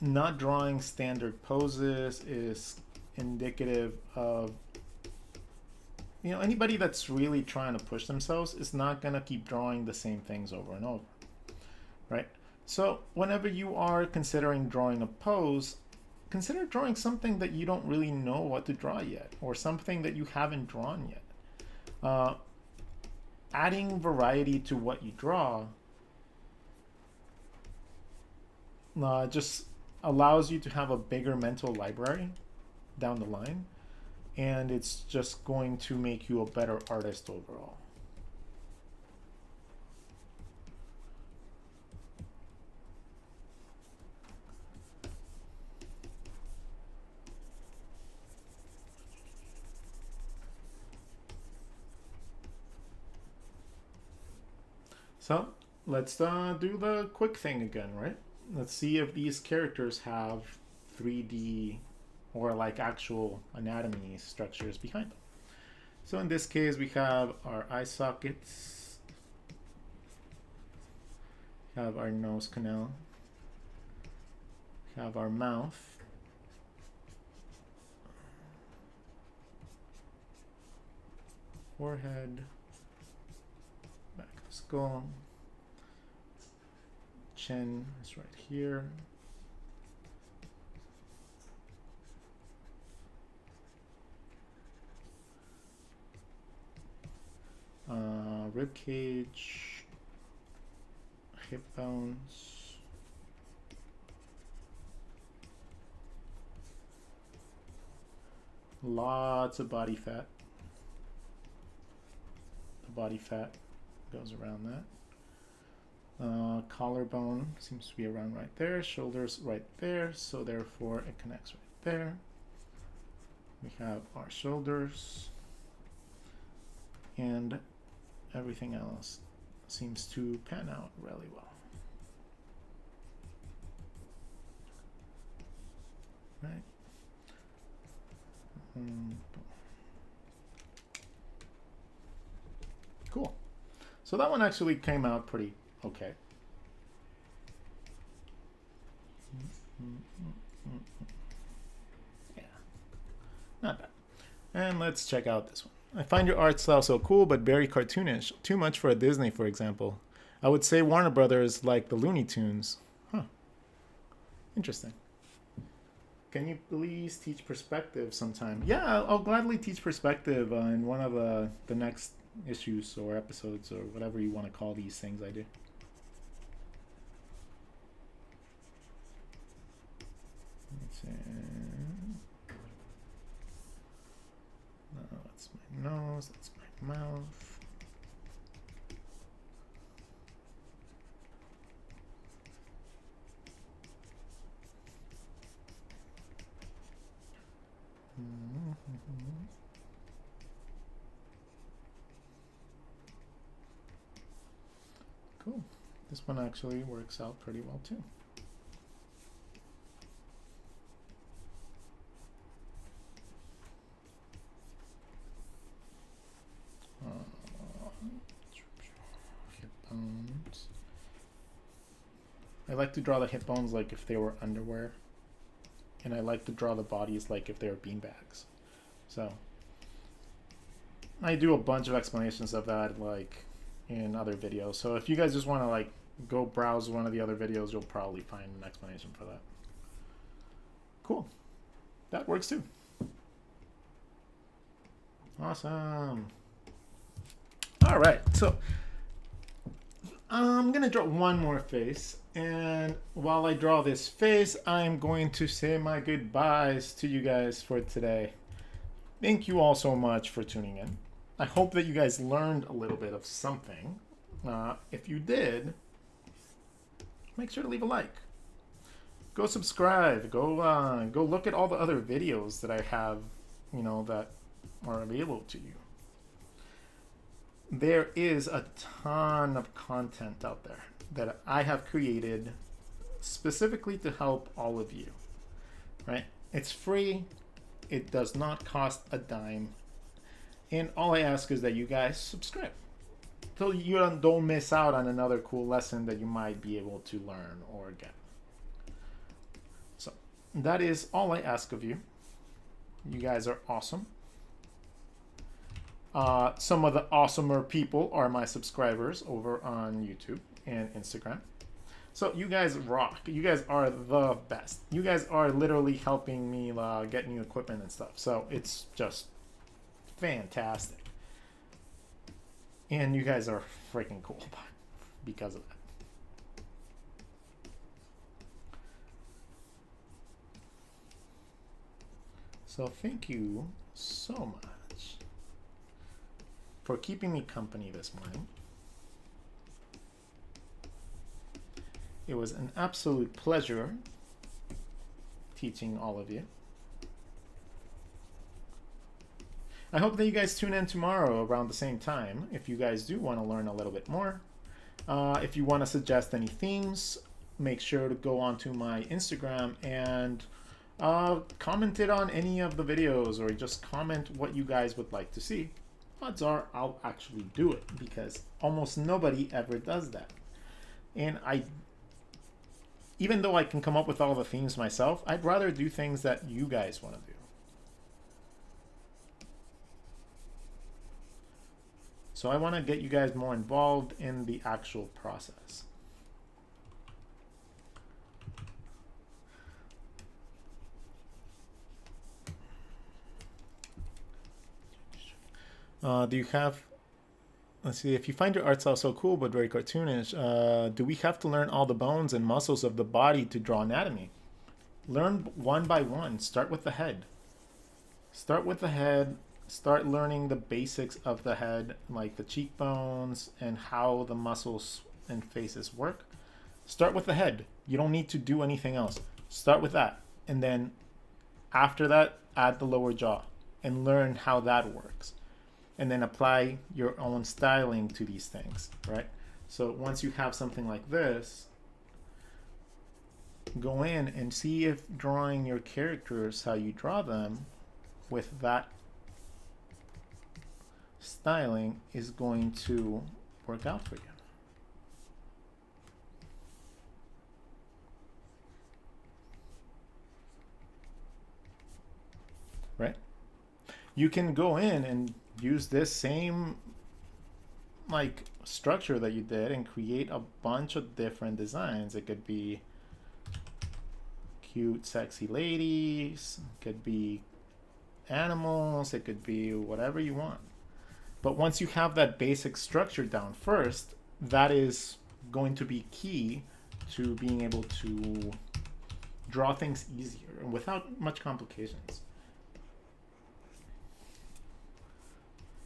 A: Not drawing standard poses is indicative of, you know, anybody that's really trying to push themselves is not going to keep drawing the same things over and over, right? So whenever you are considering drawing a pose, consider drawing something that you don't really know what to draw yet, or something that you haven't drawn yet. Adding variety to what you draw just allows you to have a bigger mental library down the line, and it's just going to make you a better artist overall. So let's do the quick thing again, right? Let's see if these characters have 3D or like actual anatomy structures behind them. So in this case, we have our eye sockets, we have our nose canal, we have our mouth, forehead, back of the skull, chin is right here. Rib cage, hip bones, lots of body fat. The body fat goes around that. Collarbone seems to be around right there, shoulders right there, so therefore it connects right there. We have our shoulders, and everything else seems to pan out really well. Right. Cool. So that one actually came out pretty okay. Yeah, not bad. And let's check out this one. I find your art style so cool, but very cartoonish. Too much for a Disney, for example. I would say Warner Brothers like the Looney Tunes. Huh. Interesting. Can you please teach perspective sometime? Yeah, I'll gladly teach perspective in one of the next issues or episodes or whatever you want to call these things I do. Let's see. No, that's my nose, that's my mouth. Cool. This one actually works out pretty well too. Hip bones. I like to draw the hip bones like if they were underwear. And I like to draw the bodies like if they were beanbags. So I do a bunch of explanations of that like in other videos. So if you guys just want to like go browse one of the other videos, you'll probably find an explanation for that. Cool. That works too. Awesome. All right. So I'm going to draw one more face. And while I draw this face, I'm going to say my goodbyes to you guys for today. Thank you all so much for tuning in. I hope that you guys learned a little bit of something. If you did, make sure to leave a like. Go subscribe. Go look at all the other videos that I have, that are available to you. there is a ton of content out there that I have created specifically to help all of you, right? It's free. It does not cost a dime. And all I ask is that you guys subscribe so you don't miss out on another cool lesson that you might be able to learn or get. So that is all I ask of you. You guys are awesome. Some of the awesomer people are my subscribers over on YouTube and Instagram. So you guys rock. You guys are the best. You guys are literally helping me get new equipment and stuff. So it's just fantastic. And you guys are freaking cool because of that. So thank you so much for keeping me company this morning. It was an absolute pleasure teaching all of you. I hope that you guys tune in tomorrow around the same time if you guys do want to learn a little bit more. If you want to suggest any themes, make sure to go onto my Instagram and comment it on any of the videos, or just comment what you guys would like to see. Odds are I'll actually do it because almost nobody ever does that. And even though I can come up with all the themes myself, I'd rather do things that you guys want to do. So I want to get you guys more involved in the actual process. Do you have, let's see, if you find your art style so cool but very cartoonish, do we have to learn all the bones and muscles of the body to draw anatomy? Learn one by one. Start with the head. Start with the head. Start learning the basics of the head, like the cheekbones and how the muscles and faces work. Start with the head. You don't need to do anything else. Start with that. And then after that, add the lower jaw and learn how that works. And then apply your own styling to these things, right? So once you have something like this, go in and see if drawing your characters, how you draw them with that styling is going to work out for you. Right? You can go in and use this same like structure that you did and create a bunch of different designs. It could be cute, sexy ladies, it could be animals, it could be whatever you want. But once you have that basic structure down first, that is going to be key to being able to draw things easier and without much complications.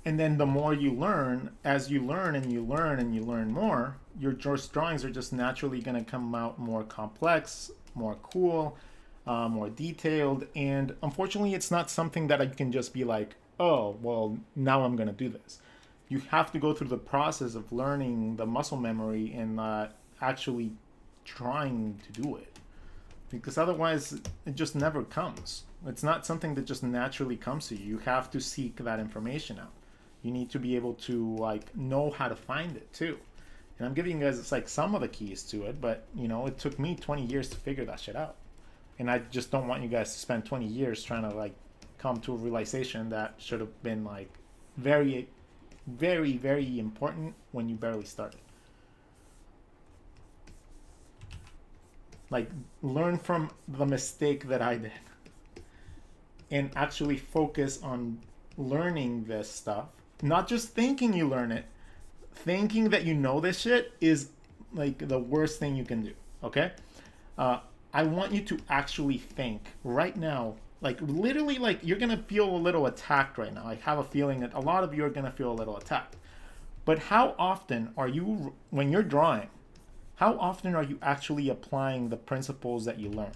A: And then the more you learn, as you learn and you learn and you learn more, your drawings are just naturally going to come out more complex, more cool, more detailed. And unfortunately, it's not something that I can just be like, oh, well, now I'm going to do this. You have to go through the process of learning the muscle memory and actually trying to do it. Because otherwise, it just never comes. It's not something that just naturally comes to you. You have to seek that information out. You need to be able to like know how to find it too. And I'm giving you guys it's like some of the keys to it, but you know, it took me 20 years to figure that shit out. And I just don't want you guys to spend 20 years trying to like come to a realization that should have been like very, very, very important when you barely started. Like learn from the mistake that I did and actually focus on learning this stuff. Not just thinking you learn it. Thinking that you know this shit is like the worst thing you can do, okay? I want you to actually think right now, like literally like you're gonna feel a little attacked right now. I have a feeling that a lot of you are gonna feel a little attacked. But how often are you, when you're drawing, how often are you actually applying the principles that you learn?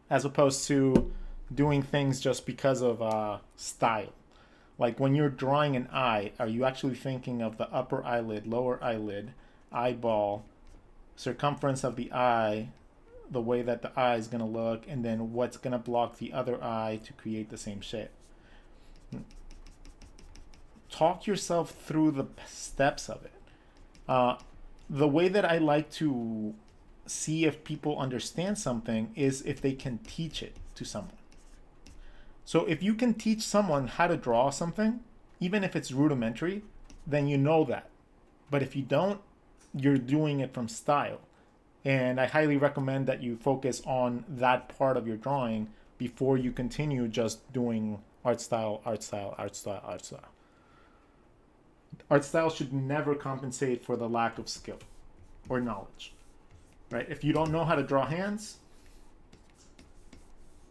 A: As opposed to doing things just because of style Like when you're drawing an eye, are you actually thinking of the upper eyelid, lower eyelid, eyeball, circumference of the eye, the way that the eye is going to look, and then what's going to block the other eye to create the same shape? Talk yourself through the steps of it. The way that I like to see if people understand something is if they can teach it to someone. So if you can teach someone how to draw something, even if it's rudimentary, then you know that. But if you don't, you're doing it from style. And I highly recommend that you focus on that part of your drawing before you continue just doing art style, art style, art style, art style. Art style should never compensate for the lack of skill or knowledge, right? If you don't know how to draw hands,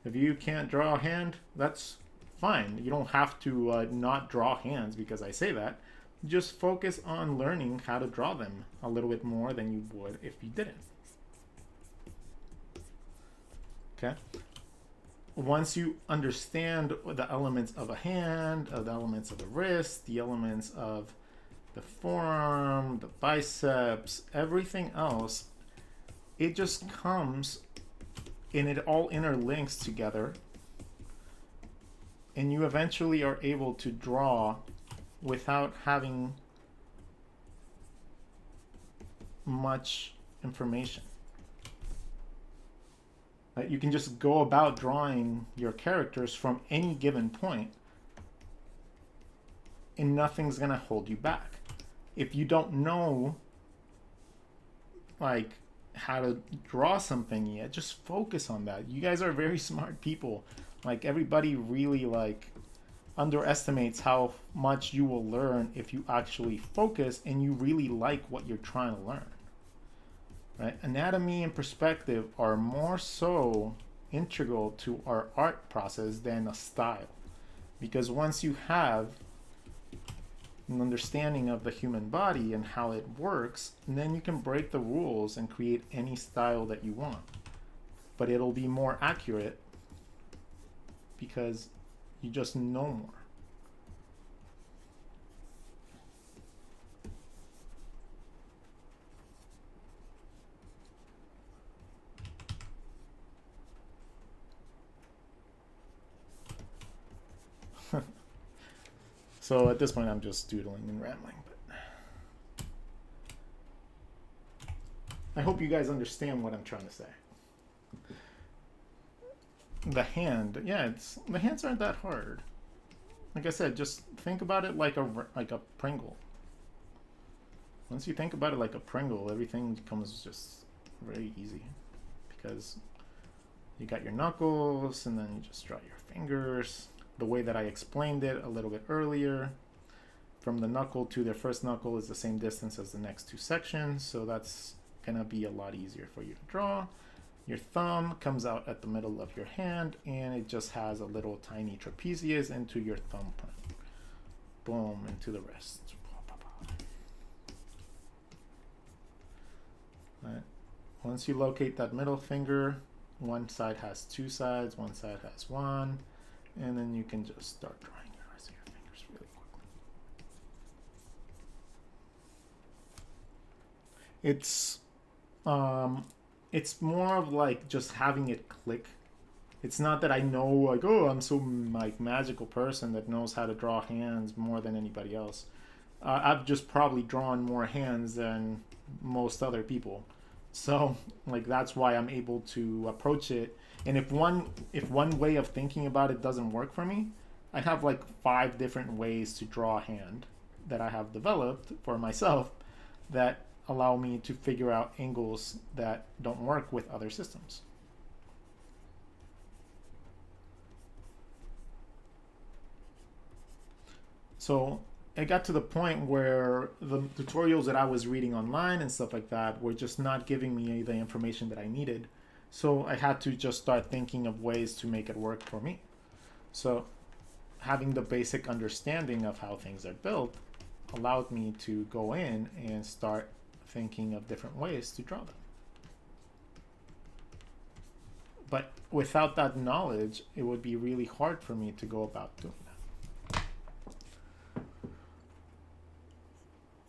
A: if you can't draw a hand, that's fine. You don't have to not draw hands because I say that. Just focus on learning how to draw them a little bit more than you would if you didn't. Okay? Once you understand the elements of a hand, the elements of the wrist, the elements of the forearm, the biceps, everything else, it just comes and it all interlinks together, and you eventually are able to draw without having much information. You can just go about drawing your characters from any given point, and nothing's gonna hold you back. If you don't know like how to draw something yet, just focus on that. You guys are very smart people. Like everybody really like underestimates how much you will learn if you actually focus and you really like what you're trying to learn. Right? Anatomy and perspective are more so integral to our art process than a style. Because once you have an understanding of the human body and how it works, and then you can break the rules and create any style that you want. But it'll be more accurate because you just know more. So at this point I'm just doodling and rambling, but I hope you guys understand what I'm trying to say. The hand, yeah, the hands aren't that hard. Like I said, just think about it like a Pringle. Once you think about it like a Pringle, everything becomes just very easy because you got your knuckles and then you just draw your fingers. The way that I explained it a little bit earlier, from the knuckle to their first knuckle is the same distance as the next two sections, so that's gonna be a lot easier for you to draw. Your thumb comes out at the middle of your hand and it just has a little tiny trapezius into your thumbprint. Boom, into the wrist. Right. Once you locate that middle finger, one side has two sides, one side has one. And then you can just start drawing the rest of your fingers really quickly. It's more of like just having it click. It's not that I know like, oh, I'm so like magical person that knows how to draw hands more than anybody else. I've just probably drawn more hands than most other people. So like that's why I'm able to approach it. And if one way of thinking about it doesn't work for me, I have like 5 different ways to draw a hand that I have developed for myself that allow me to figure out angles that don't work with other systems. So I got to the point where the tutorials that I was reading online and stuff like that were just not giving me the information that I needed. So I had to just start thinking of ways to make it work for me. So having the basic understanding of how things are built allowed me to go in and start thinking of different ways to draw them. But without that knowledge, it would be really hard for me to go about doing that.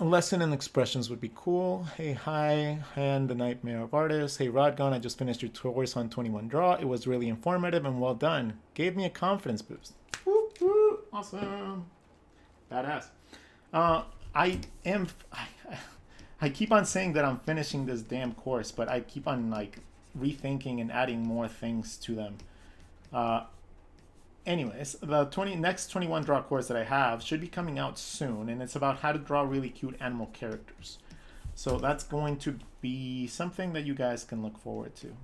A: A lesson in expressions would be cool. Hey, hi, Han, the Nightmare of Artists. Hey, Rodgon, I just finished your course on 21 Draw. It was really informative and well done. Gave me a confidence boost. Woo, woo, awesome. Badass. I am... I keep on saying that I'm finishing this damn course, but I keep on like rethinking and adding more things to them. Anyways, the next 21 draw course that I have should be coming out soon, and it's about how to draw really cute animal characters. So that's going to be something that you guys can look forward to.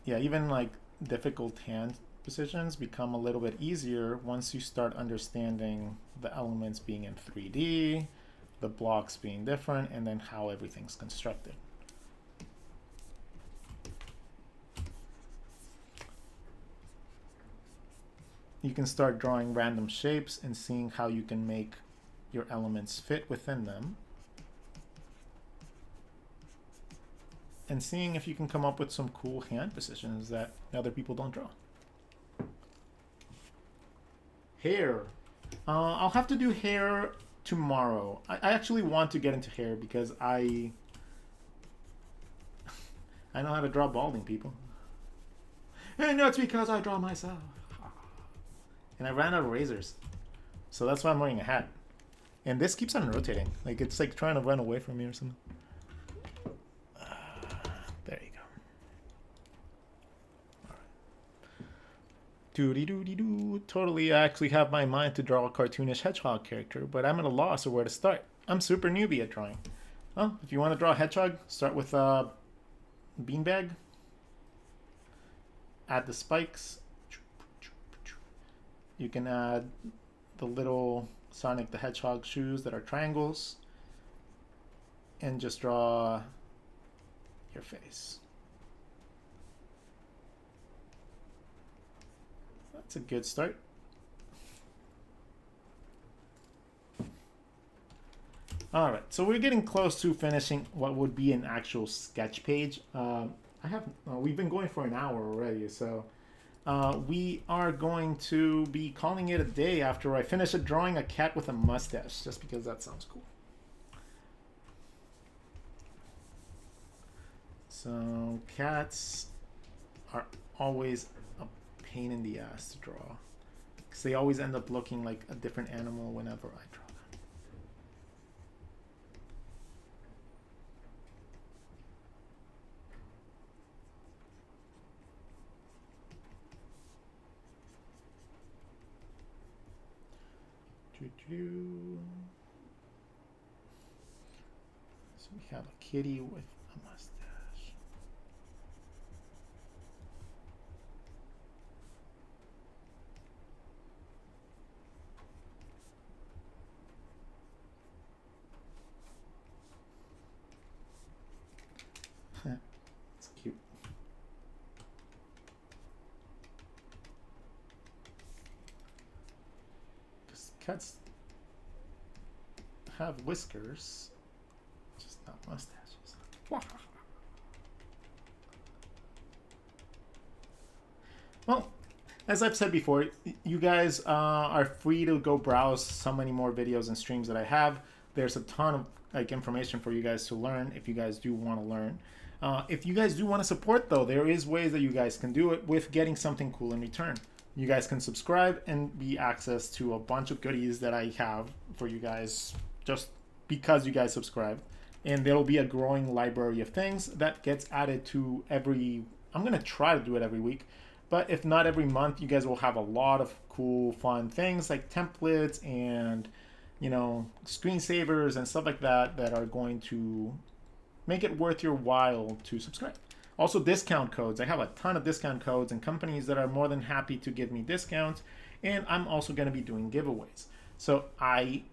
A: Yeah, even like difficult hand positions become a little bit easier once you start understanding the elements being in 3D, the blocks being different, and then how everything's constructed. You can start drawing random shapes and seeing how you can make your elements fit within them. And seeing if you can come up with some cool hand positions that other people don't draw. Hair. I'll have to do hair tomorrow. I actually want to get into hair because I know how to draw balding people. And that's because I draw myself. And I ran out of razors. So that's why I'm wearing a hat. And this keeps on rotating. Like it's like trying to run away from me or something. There you go. Doody-doody-doo. Totally, I actually have my mind to draw a cartoonish hedgehog character, but I'm at a loss of where to start. I'm super newbie at drawing. Well, if you want to draw a hedgehog, start with a beanbag. Add the spikes. You can add the little Sonic the Hedgehog shoes that are triangles. And just draw your face. That's a good start. All right, so we're getting close to finishing what would be an actual sketch page. We've been going for an hour already, so we are going to be calling it a day after I finish drawing a cat with a mustache, just because that sounds cool. So cats are always a pain in the ass to draw because they always end up looking like a different animal whenever I draw them. So we have a kitty with a mustache. It's cute. Because cats have whiskers, just not mustaches. Well, as I've said before, you guys are free to go browse so many more videos and streams that I have. There's a ton of like information for you guys to learn if you guys do want to learn. If you guys do want to support, though, there is ways that you guys can do it with getting something cool in return. You guys can subscribe and be access to a bunch of goodies that I have for you guys just because you guys subscribe. And there'll be a growing library of things that gets added to every... I'm going to try to do it every week. But if not every month, you guys will have a lot of cool, fun things like templates and, you know, screensavers and stuff like that that are going to make it worth your while to subscribe. Also, discount codes. I have a ton of discount codes and companies that are more than happy to give me discounts. And I'm also going to be doing giveaways. So I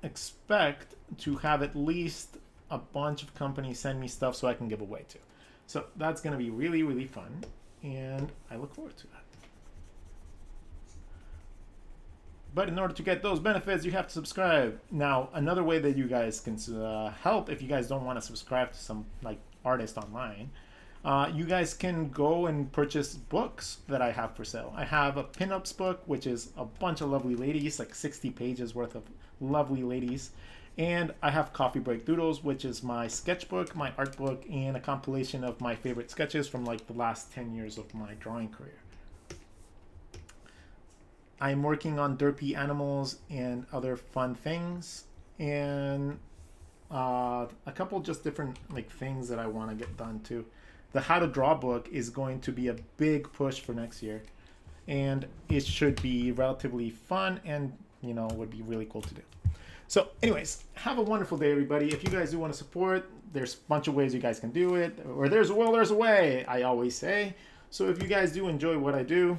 A: expect to have at least a bunch of companies send me stuff so I can give away to. So that's going to be really, really fun. And I look forward to that. But in order to get those benefits, you have to subscribe. Now, another way that you guys can help if you guys don't want to subscribe to some like artist online, You guys can go and purchase books that I have for sale. I have a pinups book, which is a bunch of lovely ladies, like 60 pages worth of lovely ladies. And I have Coffee Break Doodles, which is my sketchbook, my art book, and a compilation of my favorite sketches from like the last 10 years of my drawing career. I'm working on derpy animals and other fun things, and a couple just different like things that I want to get done too. The How to Draw book is going to be a big push for next year, and it should be relatively fun and, you know, would be really cool to do. So anyways, have a wonderful day, everybody. If you guys do want to support, there's a bunch of ways you guys can do it, or there's a will, there's a way, I always say. So if you guys do enjoy what I do,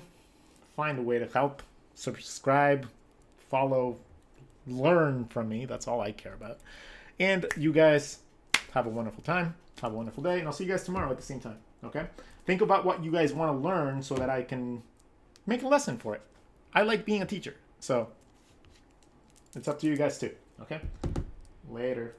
A: find a way to help, subscribe, follow, learn from me. That's all I care about. And you guys have a wonderful time. Have a wonderful day, and I'll see you guys tomorrow at the same time, okay? Think about what you guys want to learn so that I can make a lesson for it. I like being a teacher, so it's up to you guys too, okay? Later.